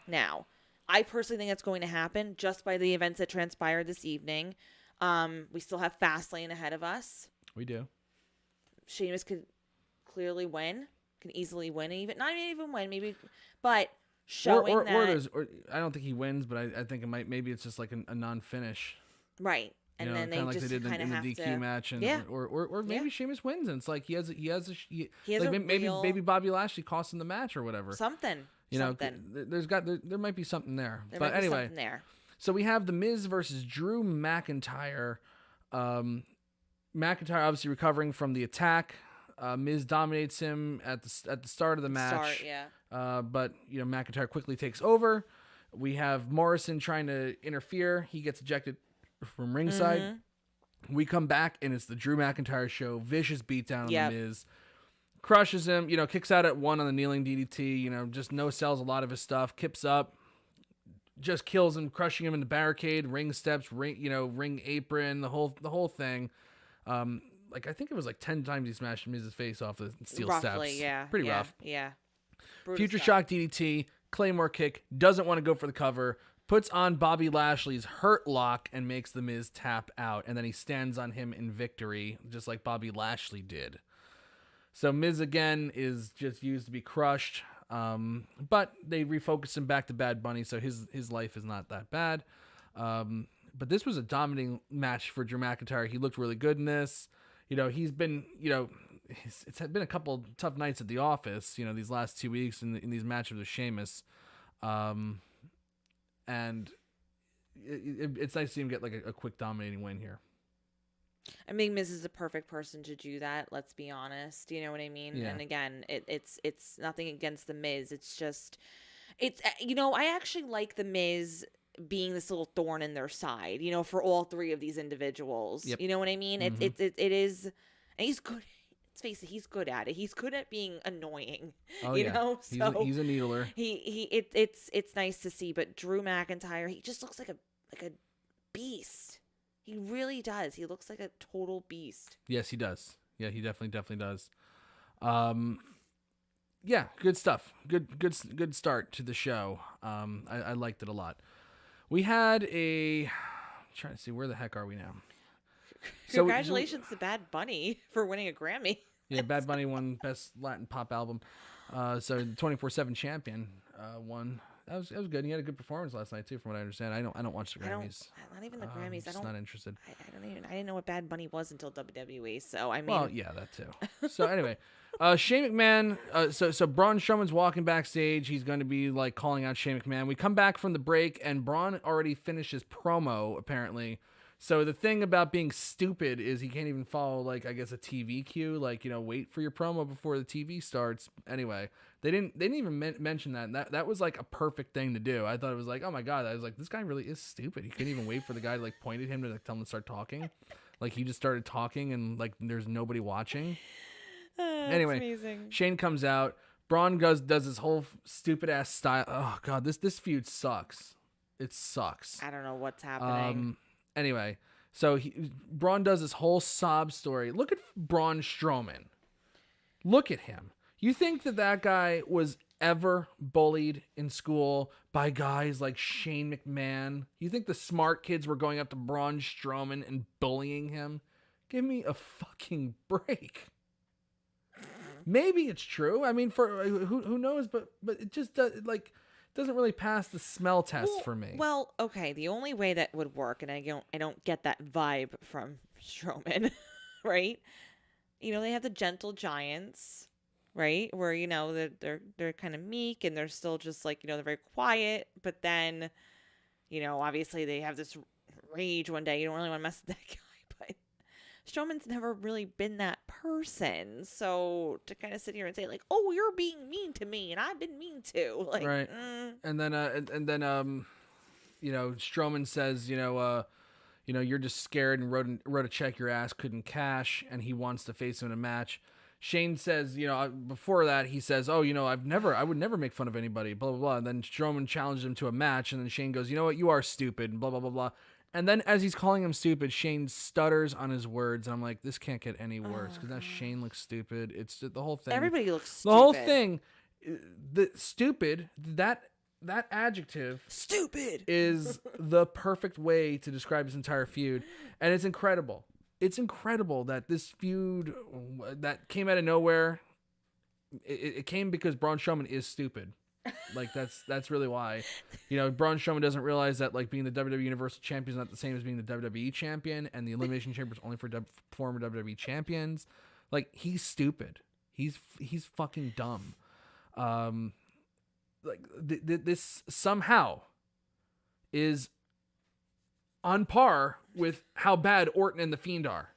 Speaker 2: Now, I personally think that's going to happen just by the events that transpired this evening. We still have Fastlane ahead of us.
Speaker 1: We do.
Speaker 2: Sheamus could clearly win. Can easily win. Not even win, maybe. But showing that...
Speaker 1: Or I don't think he wins, but I think maybe it's just like a non-finish.
Speaker 2: Right. And then they
Speaker 1: like
Speaker 2: just
Speaker 1: they did
Speaker 2: kind of
Speaker 1: in
Speaker 2: have
Speaker 1: the DQ
Speaker 2: to...
Speaker 1: match, and or maybe Sheamus wins, and it's like he has maybe Bobby Lashley cost him the match or whatever.
Speaker 2: Something.
Speaker 1: There might be something there.
Speaker 2: There
Speaker 1: but
Speaker 2: might be
Speaker 1: anyway,
Speaker 2: something there.
Speaker 1: So we have The Miz versus Drew McIntyre. McIntyre obviously recovering from the attack. Miz dominates him at the start of the match. But McIntyre quickly takes over. We have Morrison trying to interfere. He gets ejected from ringside. We come back and it's the Drew McIntyre show. Vicious beatdown on The Miz. Crushes him, kicks out at one on the kneeling DDT, just no-sells a lot of his stuff. Kips up, just kills him, crushing him in the barricade, ring steps, ring apron, the whole thing. I think it was like 10 times he smashed Miz's face off the steel steps. Pretty rough.
Speaker 2: Yeah.
Speaker 1: Future Shock DDT, Claymore kick, doesn't want to go for the cover, puts on Bobby Lashley's Hurt Lock and makes The Miz tap out, and then he stands on him in victory, just like Bobby Lashley did. So Miz again is just used to be crushed, but they refocus him back to Bad Bunny, so his life is not that bad. But this was a dominating match for Drew McIntyre. He looked really good in this. He's been, it's been a couple tough nights at the office, these last 2 weeks in these matches with Sheamus. And it's nice to see him get like a quick dominating win here.
Speaker 2: I mean, Miz is the perfect person to do that. Let's be honest. You know what I mean?
Speaker 1: Yeah.
Speaker 2: And again, it's nothing against the Miz. It's just, I actually like the Miz being this little thorn in their side. For all three of these individuals.
Speaker 1: Yep.
Speaker 2: You know what I mean?
Speaker 1: Mm-hmm.
Speaker 2: It is, and he's good. Let's face it, he's good at it. He's good at being annoying.
Speaker 1: Oh,
Speaker 2: you know? So
Speaker 1: he's a needler.
Speaker 2: It's nice to see. But Drew McIntyre, he just looks like a beast. He really does. He looks like a total beast.
Speaker 1: Yes, he does. Yeah, he definitely does. Yeah, good stuff. Good start to the show. I liked it a lot. We had I'm trying to see, where the heck are we now?
Speaker 2: Congratulations to Bad Bunny for winning a Grammy.
Speaker 1: Yeah, Bad Bunny won Best Latin Pop Album. So the 24/7 champion won. That was good. He had a good performance last night too, from what I understand. I don't watch the Grammys.
Speaker 2: Not even the Grammys.
Speaker 1: I'm just not interested.
Speaker 2: I didn't know what Bad Bunny was until WWE. So I mean,
Speaker 1: well, yeah, that too. So anyway, Shane McMahon. So Braun Strowman's walking backstage. He's going to be like calling out Shane McMahon. We come back from the break, and Braun already finished his promo apparently. So the thing about being stupid is he can't even follow, like, I guess a TV cue, like, wait for your promo before the TV starts. Anyway, they didn't even mention that. And that was like a perfect thing to do. I thought it was like, oh my God, I was like, this guy really is stupid. He couldn't even wait for the guy to like point at him to like tell him to start talking. Like he just started talking and like there's nobody watching. Anyway,
Speaker 2: amazing.
Speaker 1: Shane comes out. Braun does this whole stupid ass style. Oh God, this feud sucks. It sucks.
Speaker 2: I don't know what's happening.
Speaker 1: Anyway, So Braun does this whole sob story. Look at Braun Strowman. Look at him. You think that guy was ever bullied in school by guys like Shane McMahon? You think the smart kids were going up to Braun Strowman and bullying him? Give me a fucking break. Maybe it's true. I mean, for who knows? But it just doesn't really pass the smell test for me.
Speaker 2: Well, okay. The only way that would work, and I don't get that vibe from Strowman, right? They have the gentle giants, right? Where they're kind of meek and they're still just like they're very quiet. But then, obviously they have this rage one day. You don't really want to mess with that guy, but Strowman's never really been that person. So to kind of sit here and say like, "Oh, you're being mean to me, and I've been mean too," like,
Speaker 1: right? And then Strowman says, you're just scared and wrote a check your ass couldn't cash, and he wants to face him in a match. Shane says, before that he says, "Oh, I would never make fun of anybody," blah blah blah. And then Strowman challenged him to a match, and then Shane goes, "You know what? You are stupid," blah blah blah blah. And then as he's calling him stupid, Shane stutters on his words, and I'm like, this can't get any worse because now Shane looks stupid. It's just, the whole thing.
Speaker 2: Everybody looks stupid.
Speaker 1: The whole thing, the stupid, that adjective,
Speaker 2: stupid, is
Speaker 1: the perfect way to describe this entire feud, and it's incredible. It's incredible that this feud that came out of nowhere. It came because Braun Strowman is stupid. Like that's really why, Braun Strowman doesn't realize that like being the WWE Universal Champion is not the same as being the WWE Champion, and the Elimination Chamber is only for former WWE champions. Like he's stupid. He's fucking dumb. This somehow is on par with how bad Orton and The Fiend are.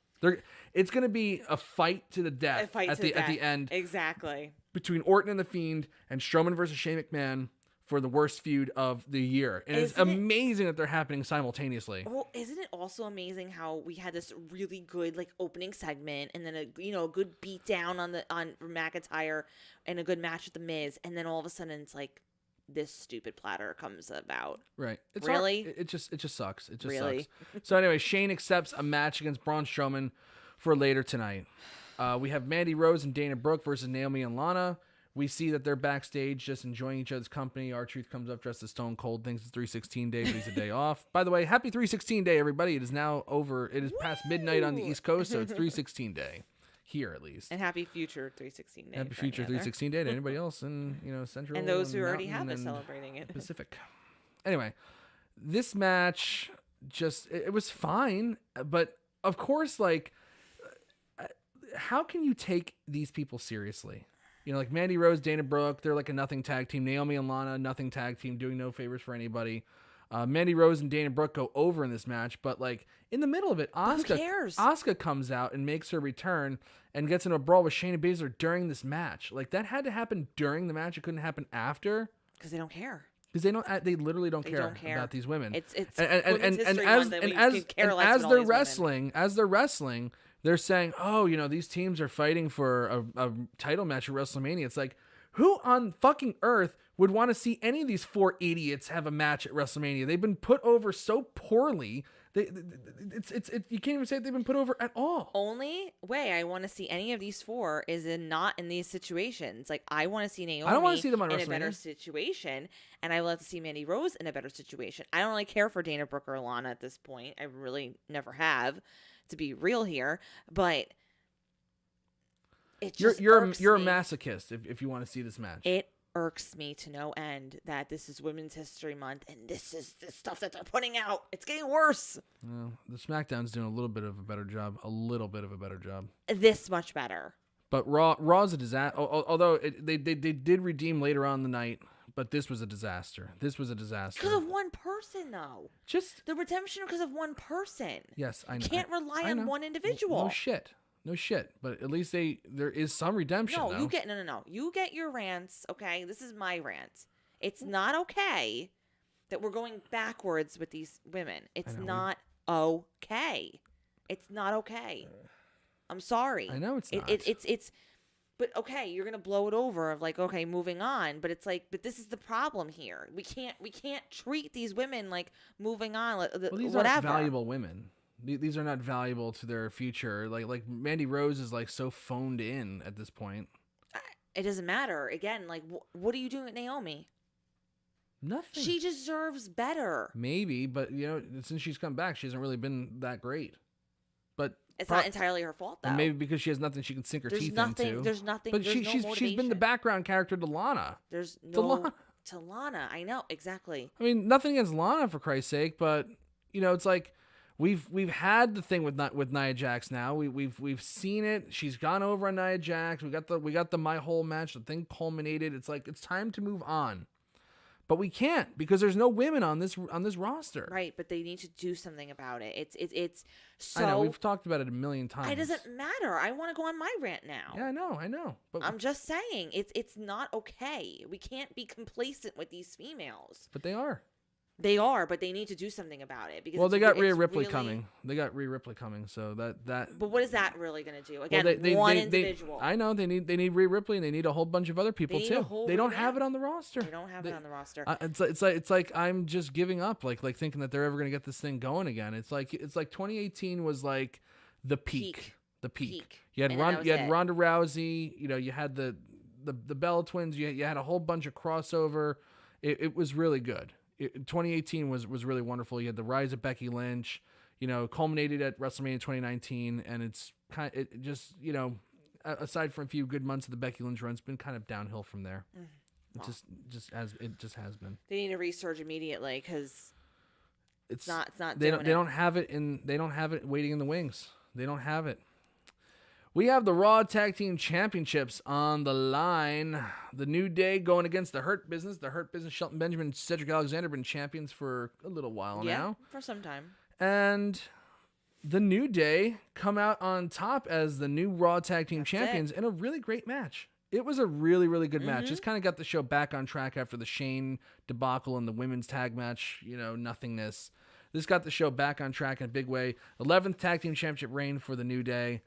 Speaker 1: It's going to be a fight to the death at the end.
Speaker 2: Exactly. Between
Speaker 1: Orton and The Fiend and Strowman versus Shane McMahon for the worst feud of the year. And it's amazing that they're happening simultaneously.
Speaker 2: Well, isn't it also amazing how we had this really good like opening segment and then a good beat down on McIntyre and a good match with The Miz, and then all of a sudden it's like this stupid platter comes about.
Speaker 1: Right. It just sucks. It just
Speaker 2: really
Speaker 1: sucks. So anyway, Shane accepts a match against Braun Strowman for later tonight. We have Mandy Rose and Dana Brooke versus Naomi and Lana. We see that they're backstage just enjoying each other's company. R-Truth comes up dressed as Stone Cold, thinks it's 316 day, but he's a day off. By the way, happy 316 day, everybody. It is now over. It is past midnight on the East Coast, so it's 316 day. Here, at least.
Speaker 2: And happy future 316 day.
Speaker 1: Happy future 316 day to anybody else in Central
Speaker 2: and those who already have it celebrating it.
Speaker 1: Pacific. Anyway, this match it was fine, but of course, like, how can you take these people seriously? Like Mandy Rose, Dana Brooke, they're like a nothing tag team. Naomi and Lana, nothing tag team, doing no favors for anybody. Mandy Rose and Dana Brooke go over in this match, but like in the middle of it, Asuka comes out and makes her return and gets in a brawl with Shayna Baszler during this match. Like that had to happen during the match. It couldn't happen after.
Speaker 2: Because they don't care.
Speaker 1: Because they literally don't care about these women.
Speaker 2: It's
Speaker 1: as they're wrestling, they're saying, "Oh, these teams are fighting for a title match at WrestleMania." It's like, who on fucking earth would want to see any of these four idiots have a match at WrestleMania? They've been put over so poorly. You can't even say they've been put over at all.
Speaker 2: Only way I want to see any of these four is not in these situations. Like I want to see Naomi.
Speaker 1: I don't want to see them
Speaker 2: in a better situation, and I would love to see Mandy Rose in a better situation. I don't really care for Dana Brooke or Lana at this point. I really never have, to be real here. But it just
Speaker 1: you're a masochist if you want to see this match.
Speaker 2: It irks me to no end that this is Women's History Month and this is the stuff that they're putting out. It's getting worse.
Speaker 1: Well, the SmackDown's doing a little bit of a better job.
Speaker 2: This much better.
Speaker 1: But Raw's a disaster. Although they did redeem later on in the night, but this was a disaster. Because
Speaker 2: of one person, though.
Speaker 1: Just
Speaker 2: the redemption because of one person.
Speaker 1: Yes, I know.
Speaker 2: You can't rely on one individual.
Speaker 1: No shit. But at least there is some redemption.
Speaker 2: No,
Speaker 1: though.
Speaker 2: You get your rants. Okay, this is my rant. It's not okay that we're going backwards with these women. It's not okay. It's not okay. I'm sorry.
Speaker 1: I know it's not.
Speaker 2: It's. But okay, you're gonna blow it over of like, okay, moving on. But it's like, but this is the problem here. We can't treat these women like moving on.
Speaker 1: Well, these
Speaker 2: whatever.
Speaker 1: aren't valuable women. These are not valuable to their future. Like Mandy Rose is like so phoned in at this point.
Speaker 2: It doesn't matter. Again, like, what are you doing with Naomi?
Speaker 1: Nothing.
Speaker 2: She deserves better.
Speaker 1: Maybe, but since she's come back, she hasn't really been that great. But
Speaker 2: it's not entirely her fault, though.
Speaker 1: Maybe because she has nothing she can sink her teeth into.
Speaker 2: There's nothing.
Speaker 1: But she's been the background character to Lana.
Speaker 2: There's no to Lana. I know exactly.
Speaker 1: I mean, nothing against Lana for Christ's sake, but it's like we've had the thing with Nia Jax now. We've seen it. She's gone over on Nia Jax. We got the My Whole match. The thing culminated. It's like it's time to move on. But we can't because there's no women on this roster.
Speaker 2: Right, but they need to do something about it. It's so.
Speaker 1: I know we've talked about it a million times.
Speaker 2: It doesn't matter. I want to go on my rant now.
Speaker 1: Yeah, I know. But
Speaker 2: I'm just saying it's not okay. We can't be complacent with these females.
Speaker 1: But they are.
Speaker 2: They are, but they need to do something about it because
Speaker 1: they got Rhea Ripley coming. They got Rhea Ripley coming, so that.
Speaker 2: But what is that really going to do? Again, one individual.
Speaker 1: I know they need Rhea Ripley and they need a whole bunch of other people too. They don't have it on the roster.
Speaker 2: They don't have it on the roster.
Speaker 1: It's like I'm just giving up, like thinking that they're ever going to get this thing going again. It's like 2018 was like the peak. The peak. You had Ronda Rousey. You had the Bella Twins. You had a whole bunch of crossover. It was really good. 2018 was really wonderful. You had the rise of Becky Lynch, culminated at WrestleMania 2019, and it's aside from a few good months of the Becky Lynch run, it's been kind of downhill from there. It just has been.
Speaker 2: They need to resurge immediately because it's not.
Speaker 1: They don't have it waiting in the wings. They don't have it. We have the Raw Tag Team Championships on the line. The New Day going against the Hurt Business. The Hurt Business, Shelton Benjamin and Cedric Alexander, been champions for a little while now.
Speaker 2: For some time.
Speaker 1: And the New Day come out on top as the new Raw Tag Team Champions in a really great match. It was a really, really good match. Just kind of got the show back on track after the Shane debacle and the women's tag match, nothingness. This got the show back on track in a big way. 11th Tag Team Championship reign for the New Day.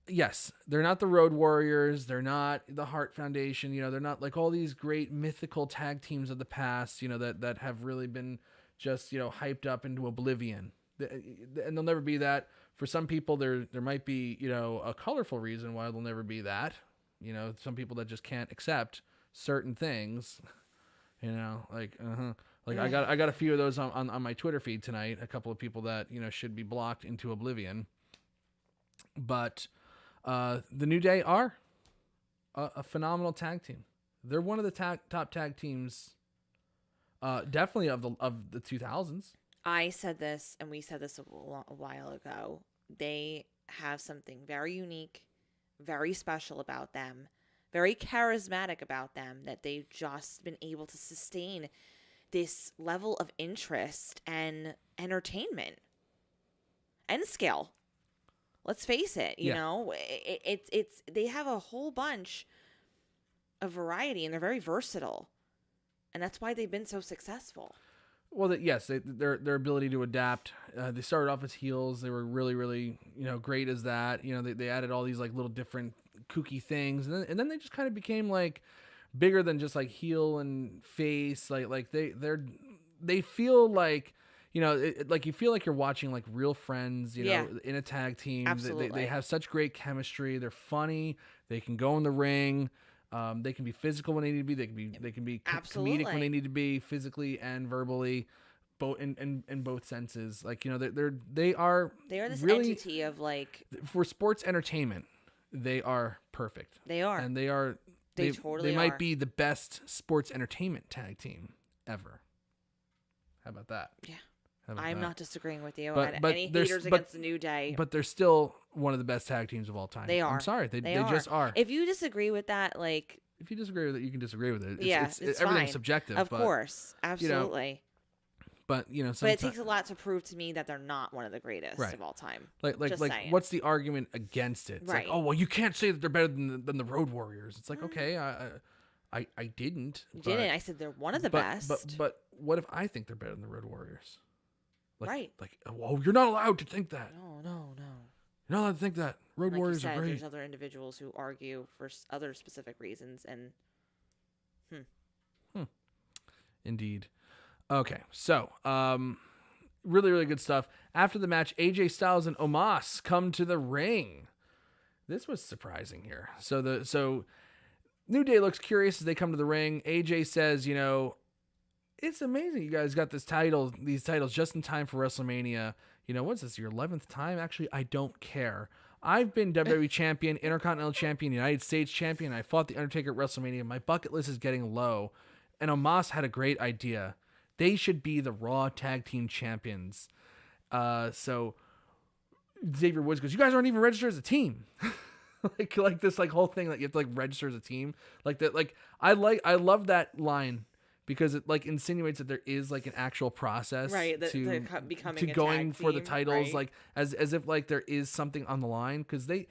Speaker 1: Yes, they're not the Road Warriors. They're not the Hart Foundation. They're not like all these great mythical tag teams of the past, that have really been just, hyped up into oblivion. And they'll never be that. For some people, there might be, a colorful reason why they'll never be that. Some people that just can't accept certain things, Like I got a few of those on my Twitter feed tonight. A couple of people that should be blocked into oblivion. But the New Day are a phenomenal tag team. They're one of the top tag teams, definitely of the 2000s.
Speaker 2: I said this, and we said this a while ago. They have something very unique, very special about them, very charismatic about them that they've just been able to sustain this level of interest and entertainment and skill. Let's face it, it's they have a whole bunch of variety and they're very versatile, and that's why they've been so successful.
Speaker 1: Well, yes, their ability to adapt. They started off as heels. They were really, really great as that. They added all these like little different kooky things, and then they just kind of became like bigger than just like heel and face. Like they feel like like you feel like you're watching like real friends. In a tag team.
Speaker 2: Absolutely.
Speaker 1: They have such great chemistry. They're funny. They can go in the ring. They can be physical when they need to be. They can be comedic when they need to be, physically and verbally, both in both senses. Like they are
Speaker 2: this
Speaker 1: really,
Speaker 2: entity of like,
Speaker 1: for sports entertainment. They are perfect.
Speaker 2: They are,
Speaker 1: and they are.
Speaker 2: They totally.
Speaker 1: They might be the best sports entertainment tag team ever. How about that?
Speaker 2: Yeah. I'm not disagreeing with you.
Speaker 1: But
Speaker 2: any haters against the New Day.
Speaker 1: But they're still one of the best tag teams of all time.
Speaker 2: They are.
Speaker 1: I'm sorry. They just are.
Speaker 2: If you disagree with that, like...
Speaker 1: If you disagree with it, you can disagree with it.
Speaker 2: It's
Speaker 1: everything's
Speaker 2: fine.
Speaker 1: Subjective.
Speaker 2: Of course. Absolutely.
Speaker 1: But
Speaker 2: it takes a lot to prove to me that they're not one of the greatest of all time.
Speaker 1: Like what's the argument against it? It's like, oh, well, you can't say that they're better than the Road Warriors. It's like, okay, I didn't.
Speaker 2: You didn't. I said they're one of the best.
Speaker 1: But what if I think they're better than the Road Warriors?
Speaker 2: Right.
Speaker 1: Like, well, you're not allowed to think that.
Speaker 2: No.
Speaker 1: You're not allowed to think that. Road Warriors are great.
Speaker 2: There's other individuals who argue for other specific reasons, and
Speaker 1: Indeed. Okay, so really, really good stuff. After the match, AJ Styles and Omos come to the ring. This was surprising here. So New Day looks curious as they come to the ring. AJ says, it's amazing you guys got these titles just in time for WrestleMania. What's this, your 11th time? Actually, I don't care. I've been WWE Champion, Intercontinental Champion, United States Champion. I fought The Undertaker at WrestleMania. My bucket list is getting low. And Omos had a great idea. They should be the Raw Tag Team Champions. So Xavier Woods goes, you guys aren't even registered as a team. like this whole thing that you have to register as a team. Like that, I love that line because it insinuates that there is an actual process
Speaker 2: to becoming
Speaker 1: to
Speaker 2: a
Speaker 1: going
Speaker 2: tag
Speaker 1: for the
Speaker 2: team,
Speaker 1: titles,
Speaker 2: right?
Speaker 1: as if there is something on the line, because they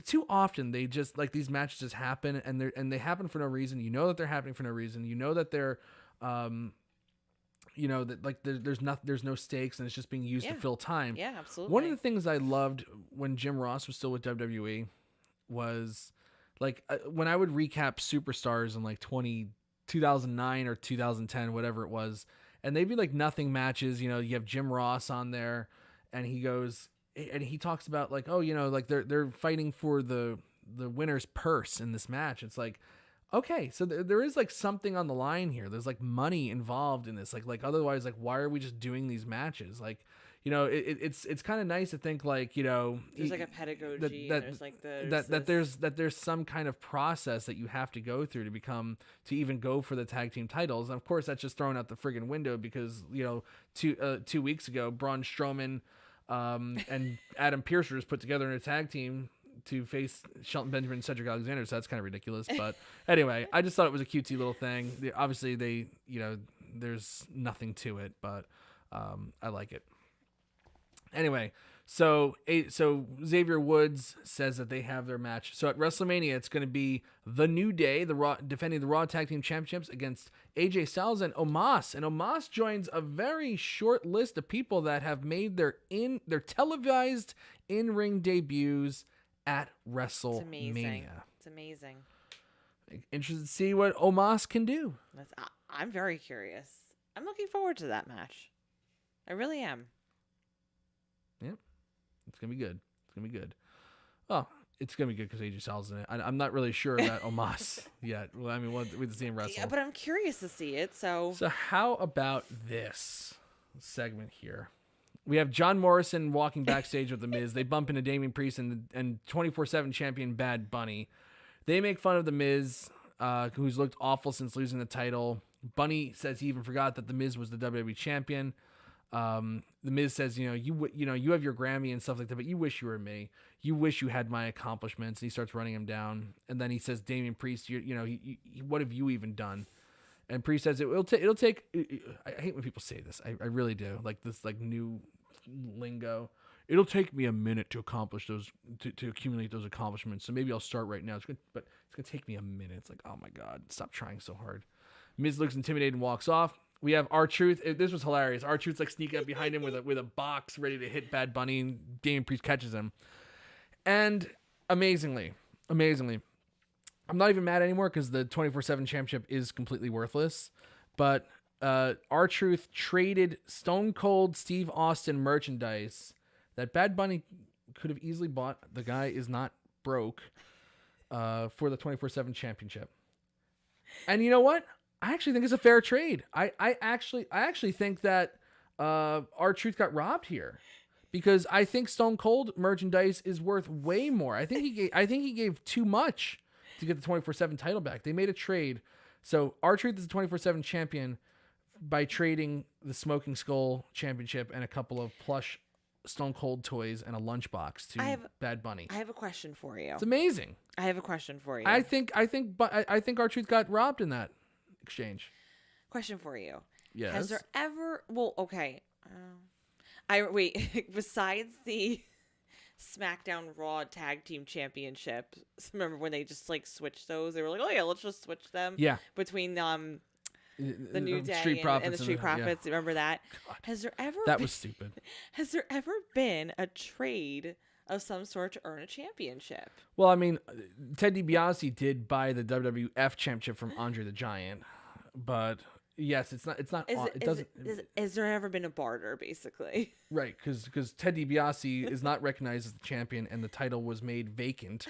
Speaker 1: too often they just these matches just happen and they happen for no reason. That they're happening for no reason. That they're that there's no stakes and it's just being used to fill time.
Speaker 2: Yeah, absolutely.
Speaker 1: One of the things I loved when Jim Ross was still with WWE was when I would recap Superstars in 2009 or 2010, whatever it was, and they'd be nothing matches. You have Jim Ross on there, and he goes and he talks about they're fighting for the winner's purse in this match. It's okay, so there is something on the line here. There's money involved in this. Otherwise, why are we just doing these matches? It's kind of nice to think
Speaker 2: there's a pedagogy.
Speaker 1: That there's some kind of process that you have to go through to even go for the tag team titles. And of course, that's just thrown out the friggin' window because 2 weeks ago, Braun Strowman and Adam Pearce were just put together in a tag team to face Shelton Benjamin and Cedric Alexander, so that's kind of ridiculous. But anyway, I just thought it was a cutesy little thing. Obviously, there's nothing to it, but I like it. Anyway, so Xavier Woods says that they have their match. So at WrestleMania, it's going to be the New Day, defending the Raw Tag Team Championships against AJ Styles and Omos. And Omos joins a very short list of people that have made their televised in-ring debuts at WrestleMania.
Speaker 2: It's amazing.
Speaker 1: Interested to see what Omos can do.
Speaker 2: I'm very curious. I'm looking forward to that match. I really am.
Speaker 1: Yep. It's going to be good. Oh, it's going to be good because AJ Styles in it. I'm not really sure about Omos yet. Well, I mean, we'll see him wrestle.
Speaker 2: Yeah, but I'm curious to see it, So
Speaker 1: how about this segment here? We have John Morrison walking backstage with The Miz. They bump into Damian Priest and 24/7 champion Bad Bunny. They make fun of The Miz, who's looked awful since losing the title. Bunny says he even forgot that The Miz was the WWE champion. The Miz says, you have your Grammy and stuff like that, but you wish you were me. You wish you had my accomplishments. And he starts running him down. And then he says, Damian Priest, what have you even done? And Priest says it'll take. I hate when people say this. I really do. This new lingo. It'll take me a minute to accomplish those, to accumulate those accomplishments. So maybe I'll start right now. But it's gonna take me a minute. It's oh my God, stop trying so hard. Miz looks intimidated and walks off. We have R-Truth. This was hilarious. R-Truth's sneaking up behind him with a box ready to hit Bad Bunny, and Damian Priest catches him. And amazingly, I'm not even mad anymore because the 24/7 championship is completely worthless. But R-Truth traded Stone Cold Steve Austin merchandise that Bad Bunny could have easily bought. The guy is not broke for the 24/7 championship. And you know what? I actually think it's a fair trade. I actually think that R-Truth got robbed here, because I think Stone Cold merchandise is worth way more. I think he gave too much to get the 24/7 title back. They made a trade. So R-Truth is the 24/7 champion by trading the Smoking Skull championship and a couple of plush Stone Cold toys and a lunchbox to Bad Bunny.
Speaker 2: I have a question for you.
Speaker 1: It's amazing.
Speaker 2: I have a question for you.
Speaker 1: I think R-Truth got robbed in that exchange.
Speaker 2: Question for you.
Speaker 1: Yes.
Speaker 2: Has there ever? Well, okay. Besides the SmackDown Raw Tag Team Championship, remember when they just switched those? They were like, oh yeah, let's just switch them.
Speaker 1: Yeah.
Speaker 2: Between the New Day
Speaker 1: Street
Speaker 2: and the Street Profits. Yeah. Remember that?
Speaker 1: God,
Speaker 2: has there ever?
Speaker 1: That was stupid.
Speaker 2: Has there ever been a trade of some sort to earn a championship?
Speaker 1: Well, I mean, Ted DiBiase did buy the WWF championship from Andre the Giant, but Yes, it's not. It's not.
Speaker 2: Is,
Speaker 1: On,
Speaker 2: it-
Speaker 1: it
Speaker 2: is,
Speaker 1: doesn't.
Speaker 2: it- is, has there ever been a barter, basically?
Speaker 1: Right, because Ted DiBiase is not recognized as the champion, and the title was made vacant.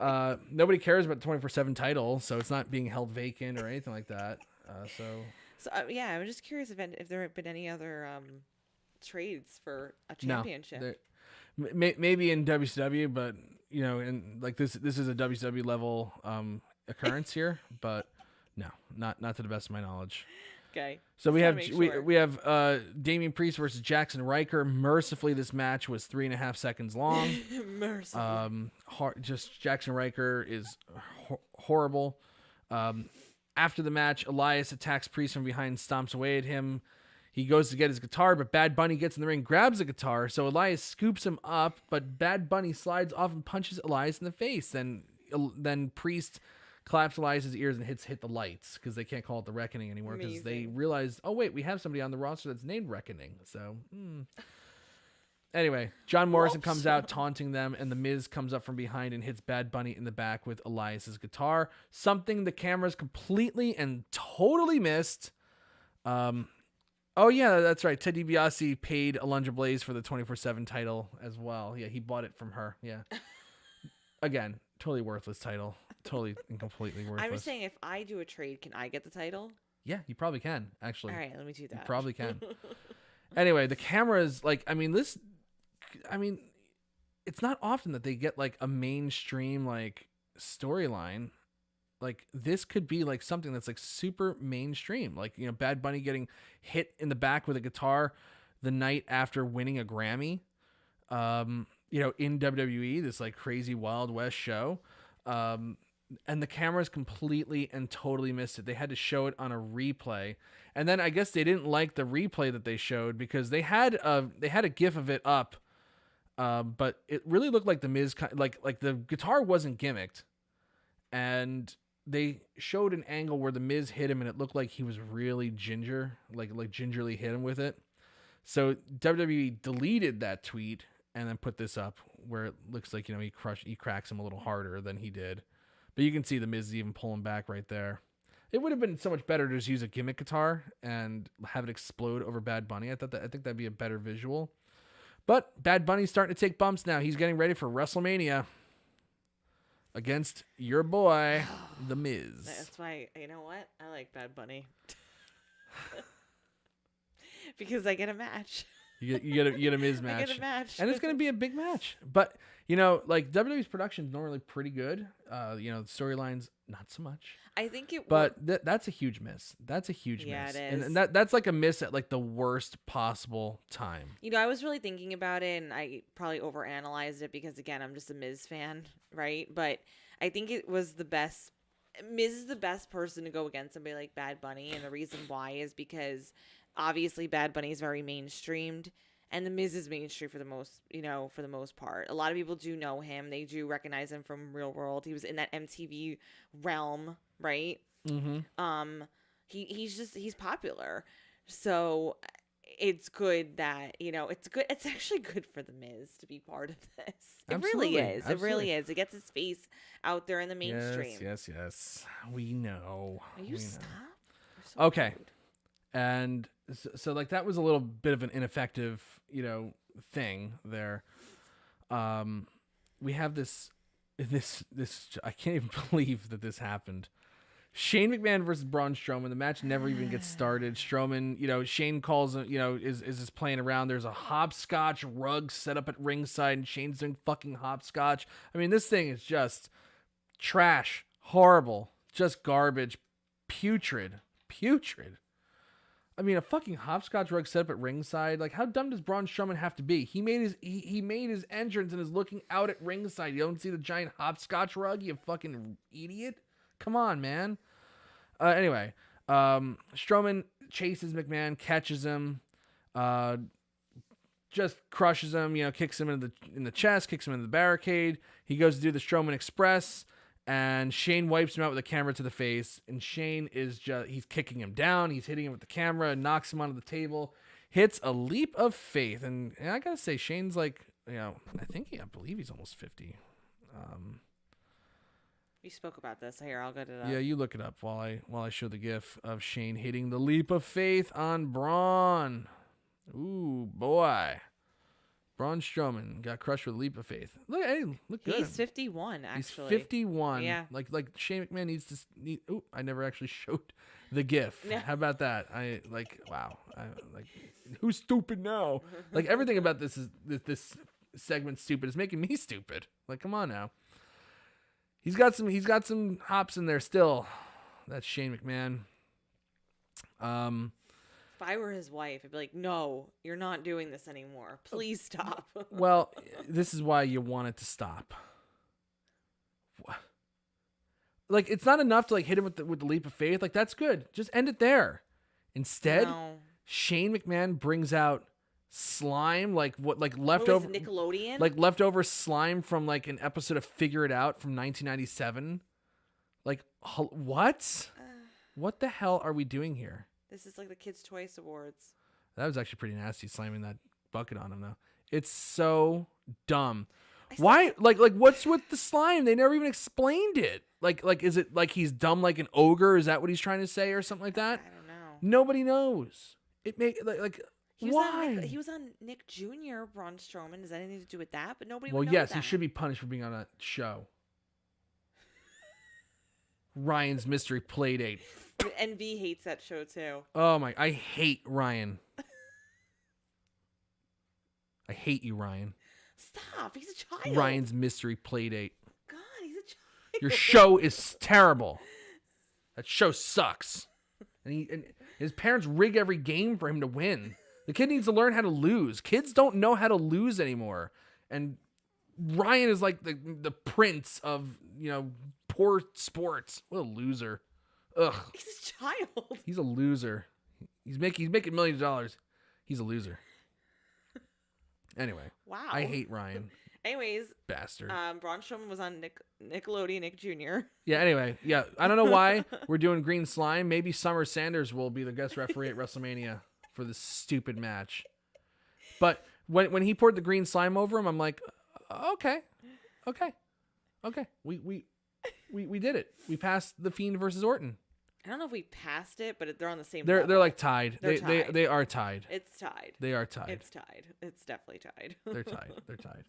Speaker 1: Nobody cares about the 24/7 title, so it's not being held vacant or anything like that. So
Speaker 2: So yeah, I'm just curious if there have been any other trades for a
Speaker 1: no,
Speaker 2: championship.
Speaker 1: maybe in WCW, but and like this is a WCW level occurrence here, but no, not to the best of my knowledge.
Speaker 2: Okay.
Speaker 1: So we
Speaker 2: Just
Speaker 1: have
Speaker 2: wanna make sure.
Speaker 1: we have Damian Priest versus Jackson Riker. Mercifully, this match was 3.5 seconds long.
Speaker 2: Merciful.
Speaker 1: Just Jackson Riker is horrible. After the match, Elias attacks Priest from behind, stomps away at him. He goes to get his guitar, but Bad Bunny gets in the ring, grabs the guitar. So Elias scoops him up, but Bad Bunny slides off and punches Elias in the face. Then Priest claps Elias's ears and hit the lights because they can't call it the Reckoning anymore because they
Speaker 2: Amazing.
Speaker 1: realize, oh wait, we have somebody on the roster that's named Reckoning. So anyway, John Morrison
Speaker 2: Whoops.
Speaker 1: comes out taunting them, and The Miz comes up from behind and hits Bad Bunny in the back with Elias's guitar. Something the cameras completely and totally missed. Oh yeah, that's right. Ted DiBiase paid Alundra Blaze for the 24/7 title as well. Yeah, he bought it from her. Yeah. Again, totally worthless title. Totally and completely worthless.
Speaker 2: I'm just saying, if I do a trade, can I get the title?
Speaker 1: Yeah, you probably can, actually.
Speaker 2: All right, let me do that.
Speaker 1: You probably can. Anyway, the cameras, like, it's not often that they get like a mainstream like storyline. Like this could be like something that's like super mainstream. Like, Bad Bunny getting hit in the back with a guitar the night after winning a Grammy. In WWE, this like crazy Wild West show. And the cameras completely and totally missed it. They had to show it on a replay. And then I guess they didn't like the replay that they showed because they had a GIF of it up. But it really looked like the Miz, like the guitar wasn't gimmicked. And they showed an angle where the Miz hit him and it looked like he was really like gingerly hit him with it. So WWE deleted that tweet and then put this up where it looks like, he cracks him a little harder than he did. But you can see the Miz is even pulling back right there. It would have been so much better to just use a gimmick guitar and have it explode over Bad Bunny. I think that'd be a better visual. But Bad Bunny's starting to take bumps now. He's getting ready for WrestleMania against your boy, The Miz.
Speaker 2: That's why, you know what? I like Bad Bunny. Because I get a match.
Speaker 1: You get a Miz match.
Speaker 2: I get a match.
Speaker 1: And it's going to be a big match. But, like WWE's production is normally pretty good. The storylines, not so much.
Speaker 2: I think it
Speaker 1: But that's a huge miss. That's a huge
Speaker 2: Yeah,
Speaker 1: miss.
Speaker 2: it is.
Speaker 1: And that's like a miss at like the worst possible time.
Speaker 2: I was really thinking about it, and I probably overanalyzed it because, again, I'm just a Miz fan, right? But I think it was the best. Miz is the best person to go against somebody like Bad Bunny, and the reason why is because obviously Bad Bunny is very mainstreamed, and the Miz is mainstream for the most part. A lot of people do know him. They do recognize him from Real World. He was in that MTV realm, right?
Speaker 1: Mm-hmm.
Speaker 2: He's popular. So it's good that, it's good. It's actually good for the Miz to be part of this. It really is. It really is. It gets his face out there in the mainstream.
Speaker 1: Yes. We know.
Speaker 2: Will you stop? You're so
Speaker 1: Okay.
Speaker 2: rude.
Speaker 1: And so like that was a little bit of an ineffective, thing there. We have this I can't even believe that this happened. Shane McMahon versus Braun Strowman. The match never even gets started. Strowman, Shane calls him, is just playing around. There's a hopscotch rug set up at ringside, and Shane's doing fucking hopscotch. I mean, this thing is just trash, horrible, just garbage, putrid. I mean, a fucking hopscotch rug set up at ringside. Like, how dumb does Braun Strowman have to be? He made his entrance and is looking out at ringside. You don't see the giant hopscotch rug, you fucking idiot. Come on, man. Anyway, Strowman chases McMahon, catches him, just crushes him. Kicks him in the chest, kicks him in the barricade. He goes to do the Strowman Express, and Shane wipes him out with a camera to the face. And Shane he's kicking him down. He's hitting him with the camera, and knocks him onto the table. Hits a leap of faith, and I gotta say, Shane's like, I believe he's almost 50.
Speaker 2: You spoke about this. Here, I'll get it up.
Speaker 1: Yeah, you look it up while I show the gif of Shane hitting the leap of faith on Braun. Ooh, boy. Braun Strowman got crushed with a leap of faith. Look good.
Speaker 2: He's 51, actually.
Speaker 1: He's 51.
Speaker 2: Yeah.
Speaker 1: Like Shane McMahon needs to. Ooh, I never actually showed the gif.
Speaker 2: Yeah.
Speaker 1: How about that? Wow. Who's stupid now? Like everything about this this segment's stupid. It's making me stupid. Like, come on now. He's got some hops in there still. That's Shane McMahon.
Speaker 2: If I were his wife, I'd be like, no, you're not doing this anymore. Please stop.
Speaker 1: Well, this is why you want it to stop. Like, it's not enough to like hit him with the leap of faith. Like, that's good. Just end it there. Instead,
Speaker 2: No.
Speaker 1: Shane McMahon brings out slime, leftover
Speaker 2: Nickelodeon?
Speaker 1: like leftover slime from like an episode of Figure It Out from 1997. Like, what? What the hell are we doing here?
Speaker 2: This is like the Kids' Choice Awards.
Speaker 1: That was actually pretty nasty, slamming that bucket on him, though. It's so dumb. Why? Like, what's with the slime? They never even explained it. Like, is it like he's dumb like an ogre? Is that what he's trying to say, or something like that?
Speaker 2: I don't know.
Speaker 1: Nobody knows. It
Speaker 2: He was
Speaker 1: why?
Speaker 2: he was on Nick Jr., Braun Strowman. Does that have anything to do with that? But nobody
Speaker 1: Well,
Speaker 2: would know
Speaker 1: yes,
Speaker 2: that.
Speaker 1: he should be punished for being on that show. Ryan's Mystery Playdate.
Speaker 2: NV hates that show, too.
Speaker 1: Oh, my. I hate Ryan. I hate you, Ryan.
Speaker 2: Stop. He's a child.
Speaker 1: Ryan's Mystery Playdate.
Speaker 2: God, he's a child.
Speaker 1: Your show is terrible. That show sucks. And his parents rig every game for him to win. The kid needs to learn how to lose. Kids don't know how to lose anymore. And Ryan is like the prince of, poor sports. What a loser. Ugh.
Speaker 2: He's a child.
Speaker 1: He's a loser. He's making millions of dollars. He's a loser. Anyway.
Speaker 2: Wow.
Speaker 1: I hate Ryan.
Speaker 2: Anyways.
Speaker 1: Bastard.
Speaker 2: Braun Strowman was on Nickelodeon, Nick Jr.
Speaker 1: Yeah, anyway. Yeah, I don't know why we're doing green slime. Maybe Summer Sanders will be the guest referee at WrestleMania for this stupid match. But when he poured the green slime over him, I'm like, okay. We did it. We passed The Fiend versus Orton.
Speaker 2: I don't know if we passed it, but they're on the same
Speaker 1: They're
Speaker 2: level.
Speaker 1: like tied.
Speaker 2: They're
Speaker 1: They
Speaker 2: tied.
Speaker 1: they are tied.
Speaker 2: It's tied.
Speaker 1: They are tied.
Speaker 2: It's tied. It's definitely tied.
Speaker 1: They're tied.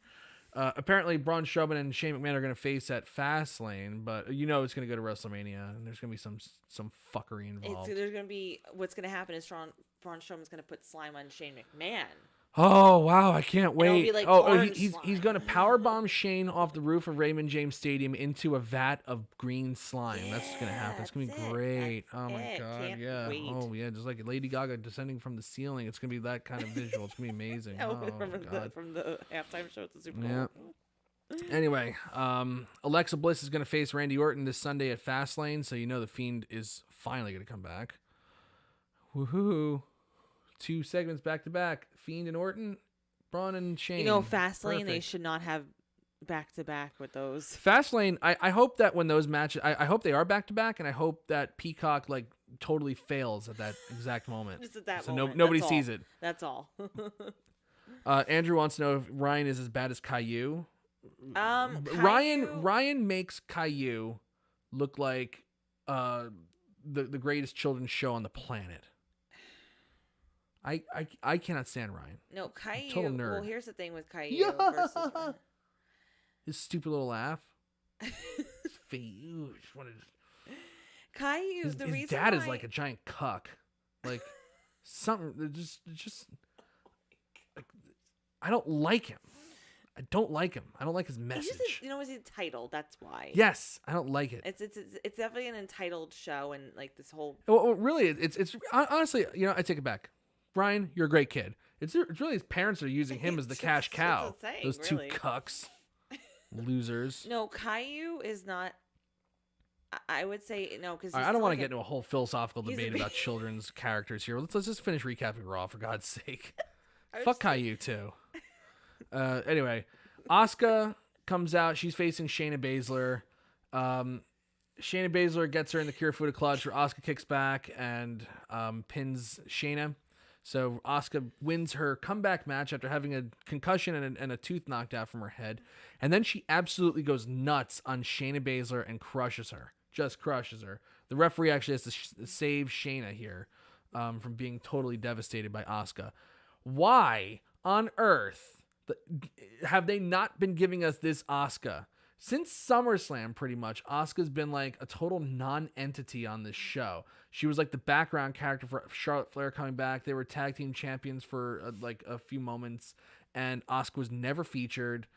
Speaker 1: Apparently, Braun Strowman and Shane McMahon are going to face at Fastlane, but it's going to go to WrestleMania, and there's going to be some fuckery involved.
Speaker 2: There's going to be what's going to happen is Braun Strowman's going to put slime on Shane McMahon.
Speaker 1: Oh wow! I can't wait.
Speaker 2: Be like
Speaker 1: he's going to powerbomb Shane off the roof of Raymond James Stadium into a vat of green slime. That's what's going to happen. It's going to be great. Oh my god!
Speaker 2: Can't
Speaker 1: yeah.
Speaker 2: wait.
Speaker 1: Oh yeah! Just like Lady Gaga descending from the ceiling. It's going to be that kind of visual. It's going to be amazing.
Speaker 2: From the halftime show at the Super Bowl.
Speaker 1: Yeah. Anyway, Alexa Bliss is going to face Randy Orton this Sunday at Fastlane, so The Fiend is finally going to come back. Woohoo! 2 segments back to back. Fiend and Orton, Braun and Shane.
Speaker 2: Fastlane, they
Speaker 1: Perfect.
Speaker 2: should not have back to back with those.
Speaker 1: Fastlane, I hope that when those matches, I hope they are back to back, and I hope that Peacock totally fails at that exact moment.
Speaker 2: Just at that
Speaker 1: so
Speaker 2: moment.
Speaker 1: nobody
Speaker 2: That's
Speaker 1: sees
Speaker 2: all.
Speaker 1: it.
Speaker 2: That's all.
Speaker 1: Andrew wants to know if Ryan is as bad as Caillou.
Speaker 2: Caillou-
Speaker 1: Ryan makes Caillou look like the greatest children's show on the planet. I cannot stand Ryan.
Speaker 2: No, Caillou.
Speaker 1: Total nerd.
Speaker 2: Well, here's the thing with Caillou versus Ryan.
Speaker 1: His stupid little laugh. His face.
Speaker 2: Caillou,
Speaker 1: His
Speaker 2: the reason
Speaker 1: dad
Speaker 2: why...
Speaker 1: is like a giant cuck. Like something just like, I don't like him. I don't like his message.
Speaker 2: He's entitled. That's why.
Speaker 1: Yes, I don't like it.
Speaker 2: It's definitely an entitled show, and like this whole.
Speaker 1: Well, really, it's honestly, I take it back. Ryan, you're a great kid. It's really his parents are using him as the cash cow. Those two cucks, losers.
Speaker 2: No, Caillou is not. I would say no because
Speaker 1: I don't want to get into a whole philosophical debate about children's characters here. Let's just finish recapping Raw for God's sake. Fuck Caillou too. Anyway, Asuka comes out. She's facing Shayna Baszler. Shayna Baszler gets her in the Kirifuda clutch, where Asuka kicks back and pins Shayna. So Asuka wins her comeback match after having a concussion and a tooth knocked out from her head. And then she absolutely goes nuts on Shayna Baszler and crushes her. Just crushes her. The referee actually has to save Shayna here from being totally devastated by Asuka. Why on earth have they not been giving us this Asuka? Since SummerSlam, pretty much, Asuka's been like a total non-entity on this show. She was like the background character for Charlotte Flair coming back. They were tag team champions for like a few moments, and Asuka was never featured.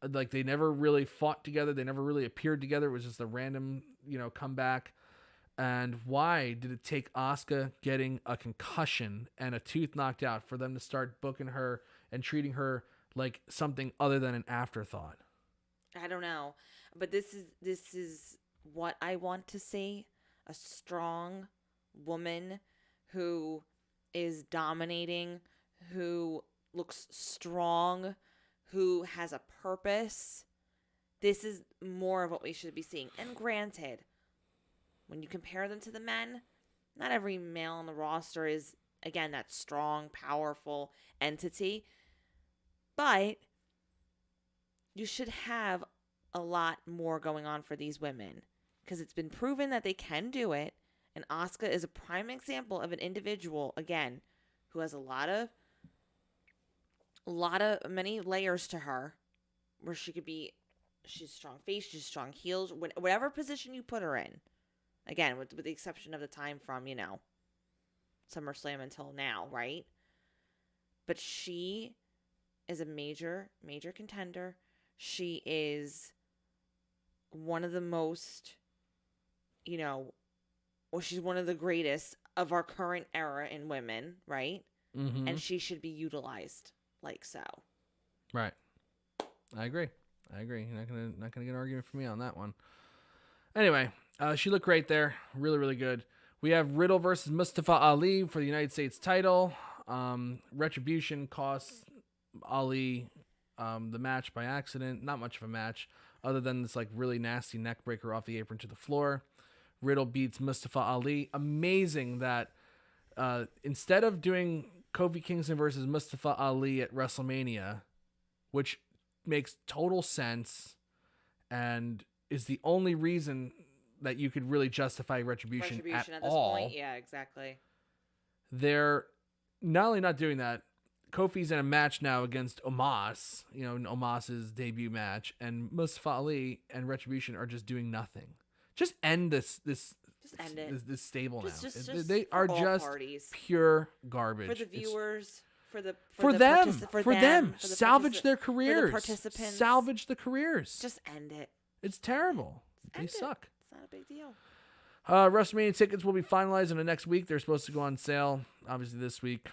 Speaker 1: Like they never really fought together. They never really appeared together. It was just a random, comeback. And why did it take Asuka getting a concussion and a tooth knocked out for them to start booking her and treating her like something other than an afterthought?
Speaker 2: I don't know, but this is what I want to see: a strong woman who is dominating, who looks strong, who has a purpose. This is more of what we should be seeing. And granted, when you compare them to the men, not every male on the roster is, again, that strong, powerful entity, but you should have a lot more going on for these women because it's been proven that they can do it. And Asuka is a prime example of an individual, again, who has many layers to her where she's a strong face, she's a strong heel, whatever position you put her in. Again, with the exception of the time from, SummerSlam until now, right? But she is a major, major contender. She is one of the most, she's one of the greatest of our current era in women, right?
Speaker 1: Mm-hmm.
Speaker 2: And she should be utilized like so.
Speaker 1: Right. I agree. You're not gonna get an argument from me on that one. Anyway, she looked great there. Really, really good. We have Riddle versus Mustafa Ali for the United States title. Retribution costs Ali the match by accident. Not much of a match, other than this like really nasty neck breaker off the apron to the floor. Riddle beats Mustafa Ali. Amazing that instead of doing Kofi Kingston versus Mustafa Ali at WrestleMania, which makes total sense and is the only reason that you could really justify Retribution at
Speaker 2: this
Speaker 1: all.
Speaker 2: point. Yeah, exactly.
Speaker 1: They're not only not doing that, Kofi's in a match now against Omos, Omos's debut match, and Mustafa Ali and Retribution are just doing nothing. Just end this
Speaker 2: end it.
Speaker 1: This stable now.
Speaker 2: Just
Speaker 1: they are
Speaker 2: all
Speaker 1: just
Speaker 2: parties.
Speaker 1: pure garbage.
Speaker 2: For the viewers,
Speaker 1: for them, salvage their careers.
Speaker 2: For the participants,
Speaker 1: salvage the careers.
Speaker 2: Just end it.
Speaker 1: It's terrible. They suck.
Speaker 2: It's not a big deal.
Speaker 1: WrestleMania tickets will be finalized in the next week. They're supposed to go on sale, obviously, this week.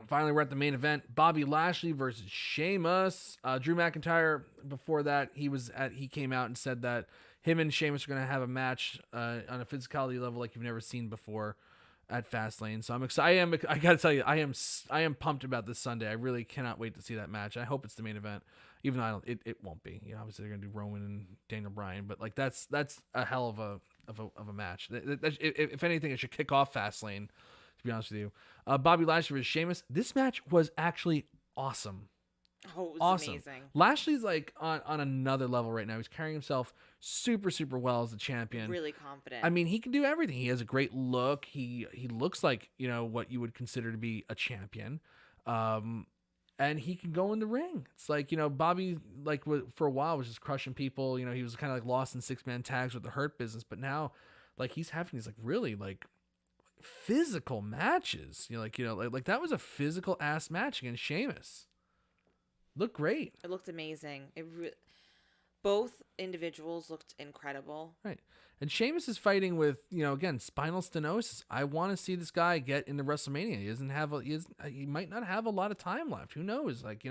Speaker 1: Finally, we're at the main event. Bobby Lashley versus Sheamus. Drew McIntyre, before that, he came out and said that him and Sheamus are going to have a match on a physicality level like you've never seen before at Fastlane. So I'm excited. I got to tell you, I am pumped about this Sunday. I really cannot wait to see that match. I hope it's the main event, even though it won't be. Obviously they're going to do Roman and Daniel Bryan, but like that's a hell of a match. If anything, it should kick off Fastlane, to be honest with you. Bobby Lashley versus Sheamus. This match was actually awesome.
Speaker 2: Oh, it was
Speaker 1: awesome.
Speaker 2: Amazing.
Speaker 1: Lashley's like on another level right now. He's carrying himself super, super well as a champion.
Speaker 2: Really confident.
Speaker 1: I mean, he can do everything. He has a great look. He looks like, what you would consider to be a champion. And he can go in the ring. It's like, Bobby, like for a while was just crushing people. He was kind of like lost in 6-man tags with the Hurt Business, but now like he's having these like really like physical matches. Like that was a physical ass match against Sheamus. Looked great.
Speaker 2: It looked amazing. Both individuals looked incredible.
Speaker 1: Right. And Sheamus is fighting with, again, spinal stenosis. I want to see this guy get into WrestleMania. He might not have a lot of time left. Who knows? Like,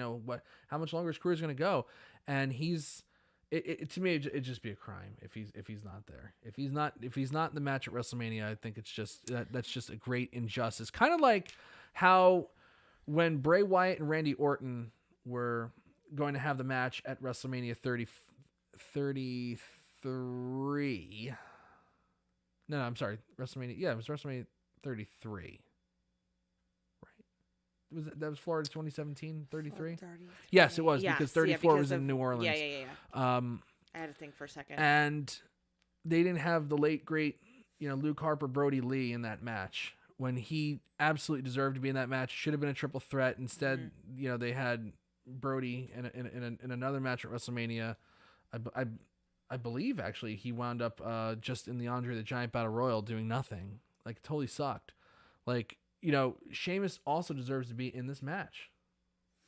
Speaker 1: how much longer his career is going to go. And to me, it'd just be a crime if he's not there. If he's not in the match at WrestleMania, I think that's just a great injustice. Kind of like how when Bray Wyatt and Randy Orton were going to have the match at WrestleMania 33. No, I'm sorry. WrestleMania. Yeah, it was WrestleMania 33. that was Florida 2017, 33?
Speaker 2: 33.
Speaker 1: Yes, it was
Speaker 2: Yes,
Speaker 1: because 34
Speaker 2: because
Speaker 1: was in
Speaker 2: of-
Speaker 1: New Orleans.
Speaker 2: Yeah. I had to think for a second.
Speaker 1: And they didn't have the late great, Luke Harper, Brody Lee in that match when he absolutely deserved to be in that match. Should have been a triple threat. Instead, they had Brody in another match at WrestleMania. I believe actually he wound up just in the Andre the Giant Battle Royal doing nothing. Like totally sucked. Like, Sheamus also deserves to be in this match.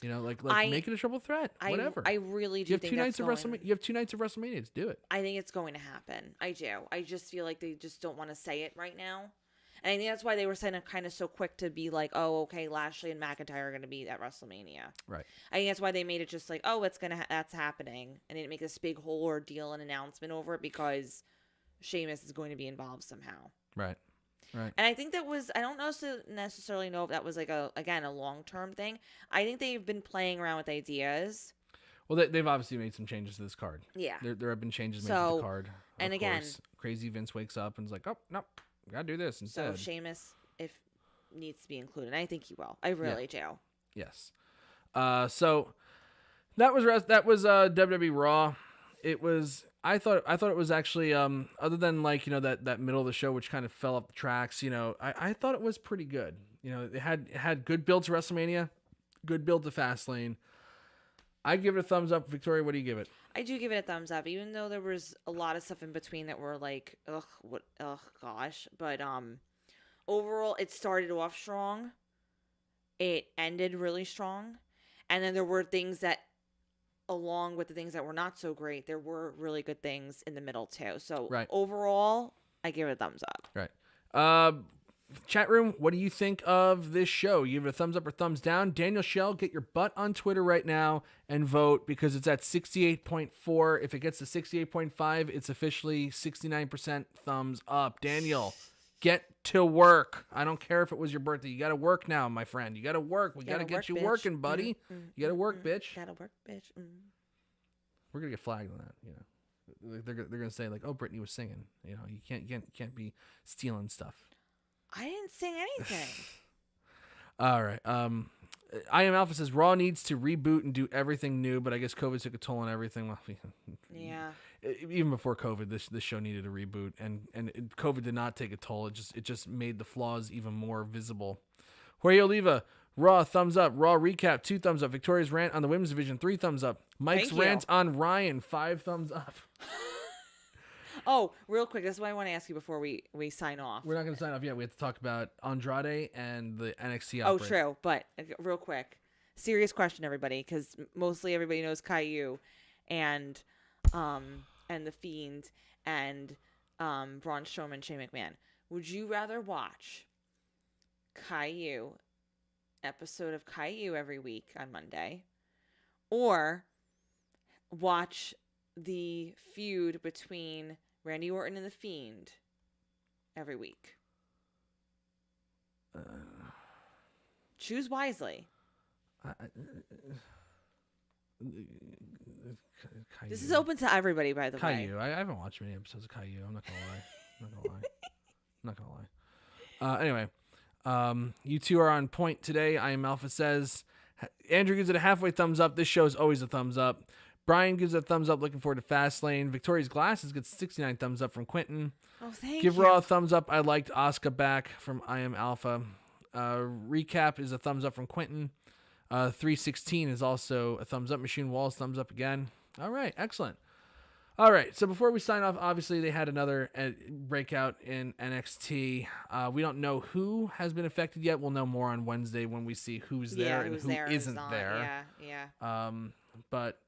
Speaker 1: Make it a triple threat. Whatever.
Speaker 2: I really do think
Speaker 1: You have 2 nights of WrestleMania to do it.
Speaker 2: I think it's going to happen. I do. I just feel like they just don't want to say it right now. And I think that's why they were saying kind of so quick to be like, oh, okay, Lashley and McIntyre are going to be at WrestleMania.
Speaker 1: Right.
Speaker 2: I think that's why they made it just like, oh, that's happening. And they didn't make this big whole ordeal and announcement over it because Sheamus is going to be involved somehow.
Speaker 1: Right. Right.
Speaker 2: And I think I don't necessarily know if that was like a long-term thing. I think they've been playing around with ideas.
Speaker 1: Well, they've obviously made some changes to this card.
Speaker 2: Yeah.
Speaker 1: There have been changes made to the card.
Speaker 2: And again,
Speaker 1: crazy Vince wakes up and is like, oh, no, we got to do this instead.
Speaker 2: So Sheamus, if needs to be included, and I think he will. I really do.
Speaker 1: Yes. So that was WWE Raw. It was. I thought it was actually other than that middle of the show which kind of fell off the tracks. I thought it was pretty good. It had good build to WrestleMania, good build to Fastlane. I give it a thumbs up. Victoria, what do you give it?
Speaker 2: I do give it a thumbs up, even though there was a lot of stuff in between that were like, gosh. But overall, it started off strong. It ended really strong, and then there were things that, along with the things that were not so great, there were really good things in the middle too. So overall, I give it a thumbs up.
Speaker 1: Right. Chat room, what do you think of this show? You give it a thumbs up or thumbs down? Daniel Shell, get your butt on Twitter right now and vote because it's at 68.4. If it gets to 68.5, it's officially 69% thumbs up. Daniel, get to work. I don't care if it was your birthday. You got to work now, my friend. You got to work. We got to get you working, buddy. You got to work, bitch.
Speaker 2: Got to work, bitch.
Speaker 1: We're going to get flagged on that. They're going to say like, oh, Brittany was singing. You can't be stealing stuff.
Speaker 2: I didn't sing anything.
Speaker 1: All right. I Am Alpha says Raw needs to reboot and do everything new, but I guess COVID took a toll on everything. Well,
Speaker 2: yeah.
Speaker 1: Even before COVID, this show needed a reboot, and COVID did not take a toll. It just made the flaws even more visible. Jorge Oliva, Raw, thumbs up. Raw recap, 2 thumbs up. Victoria's rant on the women's division, 3 thumbs up. Mike's rant on Ryan, 5 thumbs up.
Speaker 2: Oh, real quick, this is what I want to ask you before we sign off.
Speaker 1: We're not going to sign off yet. We have to talk about Andrade and the NXT outbreak.
Speaker 2: Oh, true. But real quick, serious question, everybody, because mostly everybody knows Caillou and the Fiend and Braun Strowman, Shane McMahon. Would you rather watch Caillou, episode of Caillou every week on Monday, or watch the feud between Randy Orton and the Fiend every week? Choose wisely. This is open to everybody, by the way.
Speaker 1: Caillou. I haven't watched many episodes of Caillou. I'm not gonna lie. Anyway, you two are on point today. I Am Alpha says Andrew gives it a halfway thumbs up. This show is always a thumbs up. Brian gives it a thumbs up. Looking forward to Fastlane. Victoria's Glasses gets 69 thumbs up from Quentin.
Speaker 2: Oh, thank you.
Speaker 1: Give Raw a thumbs up. I liked Asuka back from I Am Alpha. Recap is a thumbs up from Quentin. 316 is also a thumbs up. Machine Walls thumbs up again. All right, excellent. All right, so before we sign off, obviously they had another breakout in NXT. We don't know who has been affected yet. We'll know more on Wednesday when we see who's there and who isn't there.
Speaker 2: Yeah.
Speaker 1: But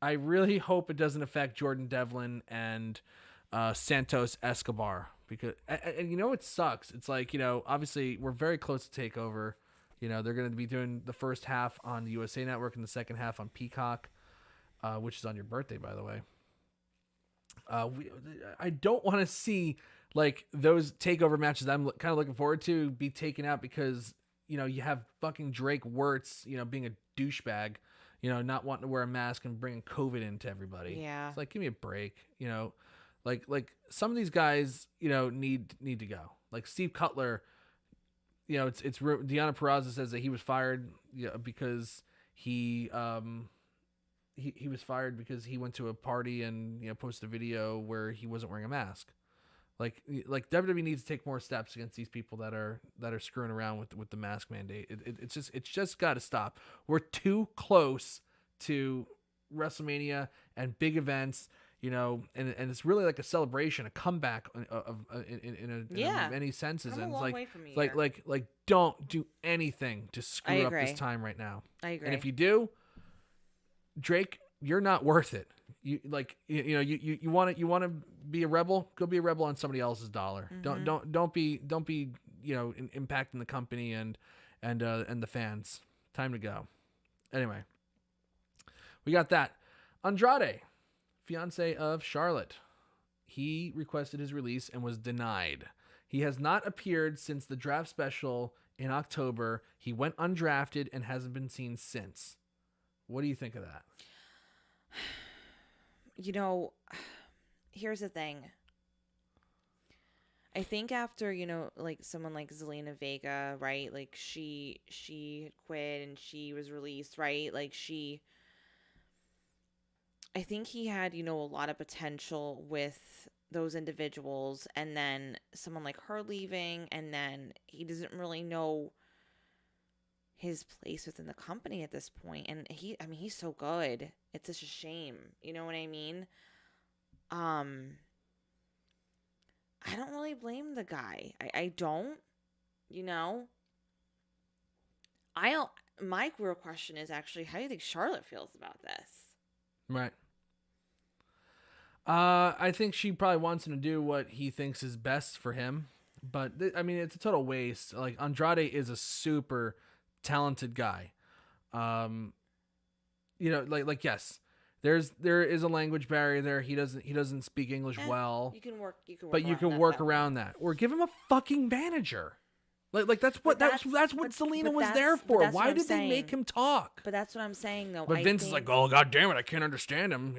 Speaker 1: I really hope it doesn't affect Jordan Devlin and Santos Escobar because and it sucks. It's like, obviously we're very close to TakeOver. They're going to be doing the first half on the USA Network and the second half on Peacock, which is on your birthday, by the way. I don't want to see like those TakeOver matches I'm kind of looking forward to be taken out because, you have fucking Drake Wirtz, being a douchebag, not wanting to wear a mask and bringing COVID into everybody.
Speaker 2: Yeah.
Speaker 1: It's like, give me a break, like some of these guys, need to go. Like Steve Cutler Deanna Peraza says that he was fired because he was fired because he went to a party and posted a video where he wasn't wearing a mask. Like WWE needs to take more steps against these people that are screwing around with the mask mandate. It's just got to stop. We're too close to WrestleMania and big events, and it's really like a celebration, a comeback in many senses.
Speaker 2: I'm
Speaker 1: and
Speaker 2: a
Speaker 1: it's
Speaker 2: long way from
Speaker 1: like
Speaker 2: here.
Speaker 1: like don't do anything to
Speaker 2: I
Speaker 1: screw up
Speaker 2: agree.
Speaker 1: this time right now.
Speaker 2: I agree.
Speaker 1: And if you do, Drake, you're not worth it. You want to be a rebel? Go be a rebel on somebody else's dollar.
Speaker 2: Mm-hmm.
Speaker 1: Don't be impacting the company and the fans. Time to go. Anyway, we got that. Andrade, fiance of Charlotte, he requested his release and was denied. He has not appeared since the draft special in October. He went undrafted and hasn't been seen since. What do you think of that?
Speaker 2: Here's the thing. I think after, like someone like Zelina Vega, right? Like she quit and she was released, right? Like I think he had, a lot of potential with those individuals, and then someone like her leaving, and then he doesn't really know his place within the company at this point. And he's so good. It's such a shame. You know what I mean? I don't really blame the guy. I don't, my real question is actually, how do you think Charlotte feels about this?
Speaker 1: Right. I think she probably wants him to do what he thinks is best for him. But, it's a total waste. Like, Andrade is a super talented guy. Yes, there is a language barrier there. He doesn't speak English well.
Speaker 2: You can work
Speaker 1: around that. Or give him a fucking manager. Like that's what Selena was there for. Why did they make him talk?
Speaker 2: But that's what I'm saying, though.
Speaker 1: But Vince is like, oh, god damn it, I can't understand him.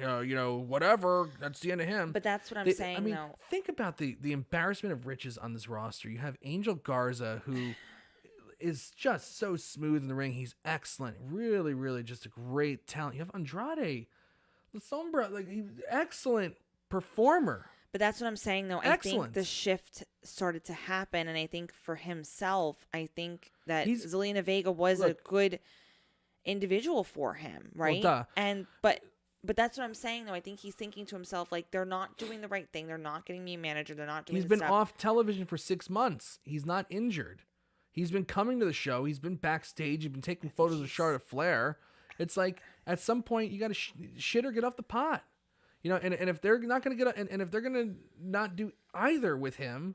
Speaker 1: Whatever. That's the end of him.
Speaker 2: But that's what I'm saying, though.
Speaker 1: Think about the embarrassment of riches on this roster. You have Angel Garza, who is just so smooth in the ring. He's excellent. Really, really just a great talent. You have Andrade, La Sombra, like he's excellent performer.
Speaker 2: But that's what I'm saying, though.
Speaker 1: Excellent.
Speaker 2: I think the shift started to happen, and I think for himself, I think that Zelina Vega was a good individual for him, right?
Speaker 1: Well, duh.
Speaker 2: But that's what I'm saying, though. I think he's thinking to himself, like, they're not doing the right thing. They're not getting me a manager. They're not doing.
Speaker 1: He's been off television for 6 months. He's not injured. He's been coming to the show. He's been backstage. He's been taking photos of Charlotte Flair. It's like at some point you got to shit or get off the pot. And if they're not going to get and if they're going to not do either with him,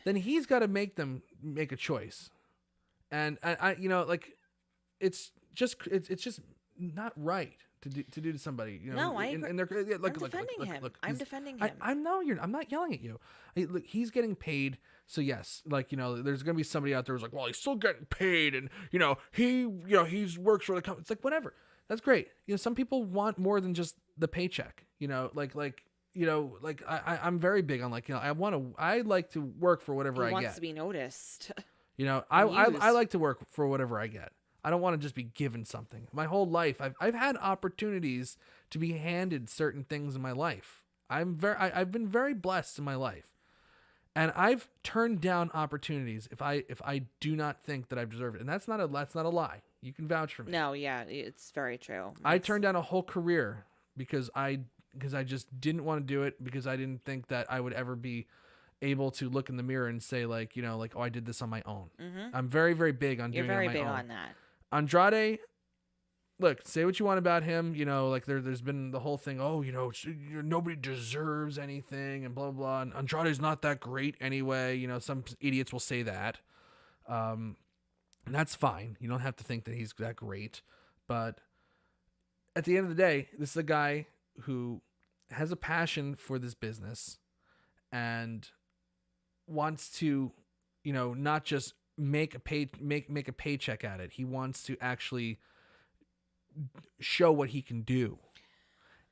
Speaker 1: then he's got to make them make a choice. And it's just not right to do to somebody.
Speaker 2: No, I agree.
Speaker 1: And they're
Speaker 2: I'm defending him. I'm defending him.
Speaker 1: I'm not yelling at you. Look, he's getting paid. So yes, there's going to be somebody out there who's like, well, he's still getting paid, and he's works for the company. It's like, whatever. That's great. Some people want more than just the paycheck. I'm very big on I like to work for whatever I get.
Speaker 2: He wants to be noticed.
Speaker 1: I like to work for whatever I get. I don't want to just be given something. My whole life, I've had opportunities to be handed certain things in my life. I've been very blessed in my life, and I've turned down opportunities if I do not think that I've deserved it. And that's not a lie. You can vouch for me.
Speaker 2: No, yeah, it's very true.
Speaker 1: I turned down a whole career because I just didn't want to do it, because I didn't think that I would ever be able to look in the mirror and say oh, I did this on my own. Mm-hmm. I'm very, very big on doing it on my own.
Speaker 2: You're very big on that.
Speaker 1: Andrade, look, say what you want about him. There's been the whole thing. Oh, nobody deserves anything and blah, blah, blah. And Andrade's not that great anyway. Some idiots will say that. And that's fine. You don't have to think that he's that great. But at the end of the day, this is a guy who has a passion for this business and wants to, not just make a paycheck at it. He wants to actually show what he can do.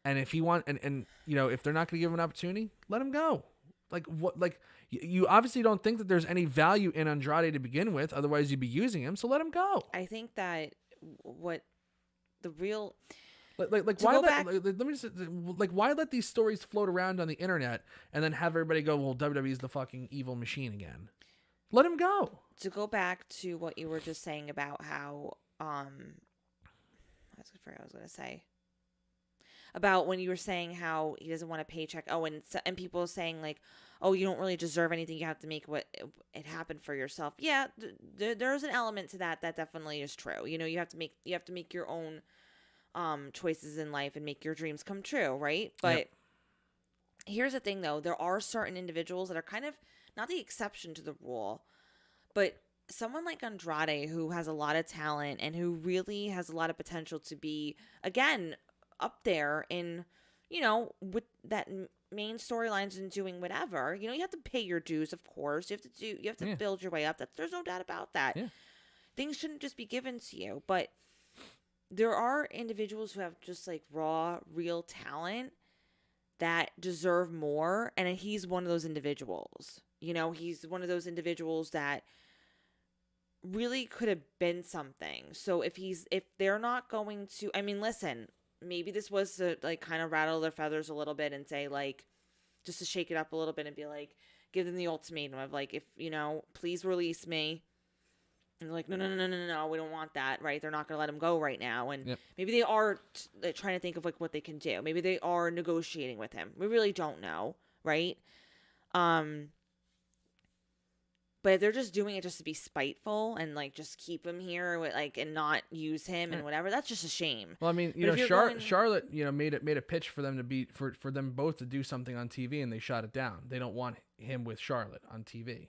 Speaker 1: And if he if they're not going to give him an opportunity, let him go. Like what? Like you obviously don't think that there's any value in Andrade to begin with. Otherwise, you'd be using him. So let him go.
Speaker 2: I think that what the real
Speaker 1: Like
Speaker 2: to
Speaker 1: why
Speaker 2: go
Speaker 1: let
Speaker 2: back
Speaker 1: let me just like why let these stories float around on the internet and then have everybody go, well, WWE is the fucking evil machine again. Let him go.
Speaker 2: to go back to what you were just saying about how I forgot what I was going to say. About when you were saying how he doesn't want a paycheck. Oh, and people saying like, oh, you don't really deserve anything. You have to make what it happen for yourself. Yeah, there's an element to that definitely is true. You know, you have to make your own choices in life and make your dreams come true, right? But here's the thing, though: there are certain individuals that are kind of not the exception to the rule, but someone like Andrade who has a lot of talent and who really has a lot of potential to be again up there in, you know, with that main storylines and doing whatever. You know, you have to pay your dues, of course. You have to build your way up. There's no doubt about that.
Speaker 1: Yeah.
Speaker 2: Things shouldn't just be given to you, but there are individuals who have just like raw, real talent that deserve more, and he's one of those individuals. You know, he's one of those individuals that really could have been something. So if they're not going to, I mean, listen, maybe this was to like kind of rattle their feathers a little bit and say like, just to shake it up a little bit and be like, give them the ultimatum of like, if, you know, please release me. And they're like, no, we don't want that, right? They're not going to let him go right now. And maybe they are trying to think of like what they can do. Maybe they are negotiating with him. We really don't know, right? But if they're just doing it just to be spiteful and like just keep him here with, like, and not use him and whatever, that's just a shame.
Speaker 1: Well, I mean, you know, Charlotte, you know, made a pitch for them to be for them both to do something on TV, and they shot it down. They don't want him with Charlotte on TV.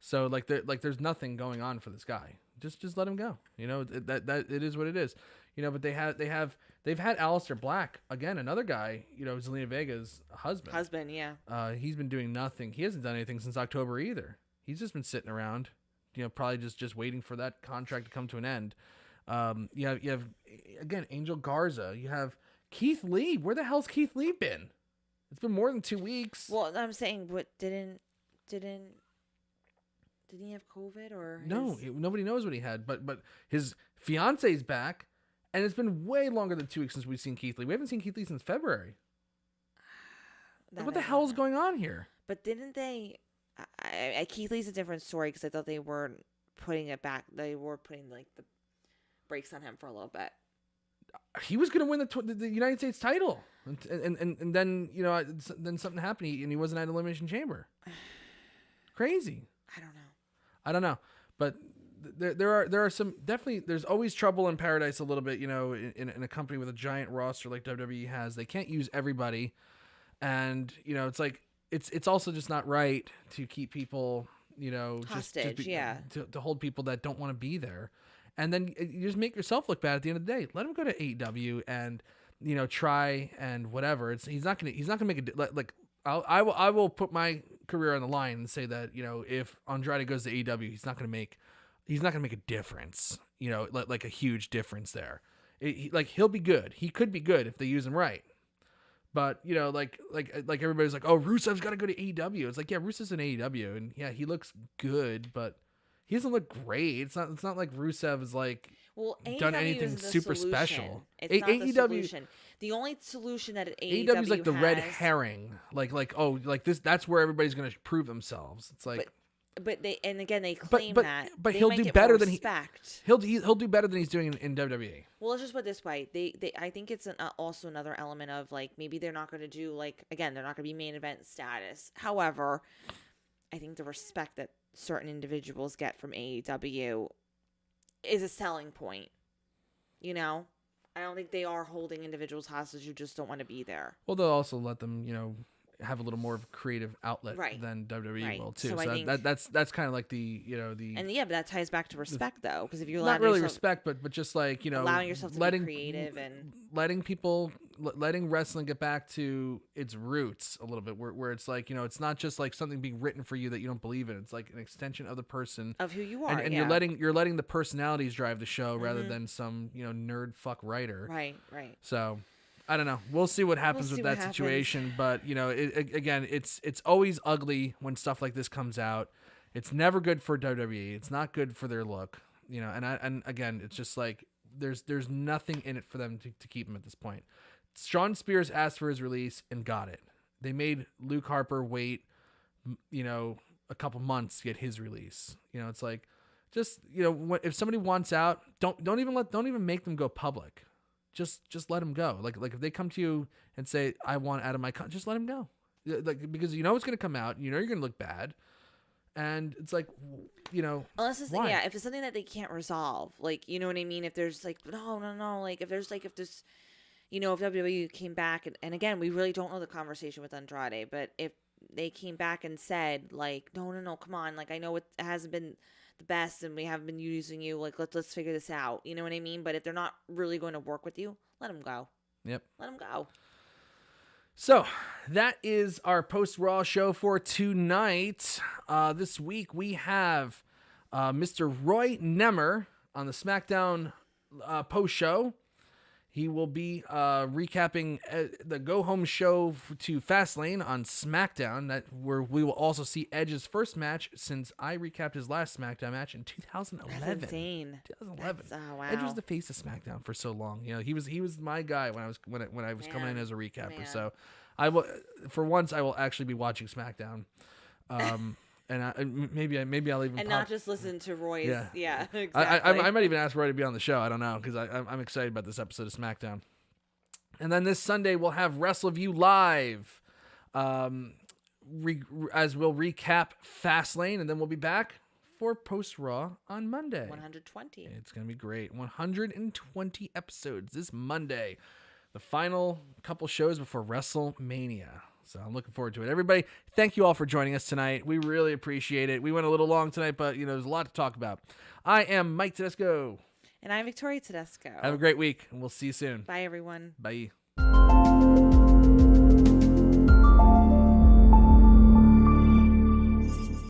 Speaker 1: So like there's nothing going on for this guy. Just let him go. You know, that it is what it is. You know, but they've had Aleister Black, again, another guy, you know, Zelina Vega's husband. Yeah. He's been doing nothing. He hasn't done anything since October either. He's just been sitting around, you know, probably just waiting for that contract to come to an end. You have again, Angel Garza. You have Keith Lee. Where the hell's Keith Lee been? It's been more than 2 weeks.
Speaker 2: Well, I'm saying, what didn't he have COVID or
Speaker 1: no? Nobody knows what he had. But his fiance's back, and it's been way longer than 2 weeks since we've seen Keith Lee. We haven't seen Keith Lee since February. What the hell is going on here?
Speaker 2: But didn't they? Keith Lee's a different story because I thought they were putting it back. They were putting like the brakes on him for a little bit.
Speaker 1: He was going to win the United States title, and then, you know, then something happened, and he wasn't at Elimination Chamber. Crazy. I don't know, but there are some, definitely. There's always trouble in paradise a little bit, you know, in a company with a giant roster like WWE has. They can't use everybody, and you know, it's like. It's also just not right to keep people, you know,
Speaker 2: hostage,
Speaker 1: to hold people that don't want to be there, and then you just make yourself look bad at the end of the day. Let him go to AEW and, you know, try and whatever. He's not gonna make it like I will put my career on the line and say that, you know, if Andrade goes to AEW, he's not gonna make a difference, you know, like a huge difference there. He'll be good. He could be good if they use him right. But, you know, like everybody's like, oh, Rusev's got to go to AEW. It's like, yeah, Rusev's in AEW, and yeah, he looks good, but he doesn't look great. It's not like Rusev is like done anything super special.
Speaker 2: It's not the solution. The only solution that AEW
Speaker 1: is like the red herring. Like this. That's where everybody's going to prove themselves. It's like.
Speaker 2: But they claim that.
Speaker 1: But he'll do better than he'll do better than he's doing in WWE.
Speaker 2: Well, let's just put it this way. I think it's also another element of like, maybe they're not going to do, like, again, they're not going to be main event status. However, I think the respect that certain individuals get from AEW is a selling point. You know, I don't think they are holding individuals hostage who just don't want to be there.
Speaker 1: Well, they'll also let them, you know, have a little more of a creative outlet than WWE will too. So that's kind of like the, you know, the,
Speaker 2: and but that ties back to respect though, because if you're
Speaker 1: not really respect, but just like, you know,
Speaker 2: allowing yourself to be creative and
Speaker 1: letting wrestling get back to its roots a little bit, where it's like, you know, it's not just like something being written for you that you don't believe in. It's like an extension of the person,
Speaker 2: of who you are,
Speaker 1: and you're letting the personalities drive the show rather than some, you know, nerd fuck writer.
Speaker 2: Right.
Speaker 1: So. I don't know. We'll see what happens with that situation. But, again, it's always ugly when stuff like this comes out. It's never good for WWE. It's not good for their look. And again, it's just like there's nothing in it for them to keep him at this point. Shawn Spears asked for his release and got it. They made Luke Harper wait, a couple months to get his release. It's like, just, if somebody wants out, don't even make them go public. Just let them go. Like if they come to you and say, I want out of my just let them go. Like, because it's going to come out, you're going to look bad. And it's like,
Speaker 2: unless it's,
Speaker 1: why?
Speaker 2: If it's something that they can't resolve, like, you know what I mean? If there's like, no, like if there's, if WWE came back and again, we really don't know the conversation with Andrade, but if they came back and said like, no, come on. Like, I know it hasn't been the best and we haven't been using you. Like, let's figure this out. You know what I mean? But if they're not really going to work with you, let them go.
Speaker 1: Yep.
Speaker 2: Let them go.
Speaker 1: So that is our post-Raw show for tonight. This week we have Mr. Roy Nemmer on the SmackDown post-show. He will be recapping the go-home show to Fastlane on SmackDown, where we will also see Edge's first match since I recapped his last SmackDown match in 2011.
Speaker 2: That's insane.
Speaker 1: 2011.
Speaker 2: Oh, wow.
Speaker 1: Edge was the face of SmackDown for so long. He was my guy when I was coming in as a recapper. Man. So I will, for once, I will actually be watching SmackDown. And maybe I'll even
Speaker 2: not just listen to Roy's. Yeah, exactly.
Speaker 1: I might even ask Roy to be on the show. I don't know, because I'm excited about this episode of SmackDown. And then this Sunday we'll have Wrestleview live, as we'll recap Fastlane, and then we'll be back for post Raw on Monday.
Speaker 2: 120.
Speaker 1: It's gonna be great. 120 episodes this Monday, the final couple shows before WrestleMania. So I'm looking forward to it. Everybody, thank you all for joining us tonight. We really appreciate it. We went a little long tonight, but there's a lot to talk about. I am Mike Tedesco.
Speaker 2: And I'm Victoria Tedesco.
Speaker 1: Have a great week, and we'll see you soon.
Speaker 2: Bye, everyone.
Speaker 1: Bye.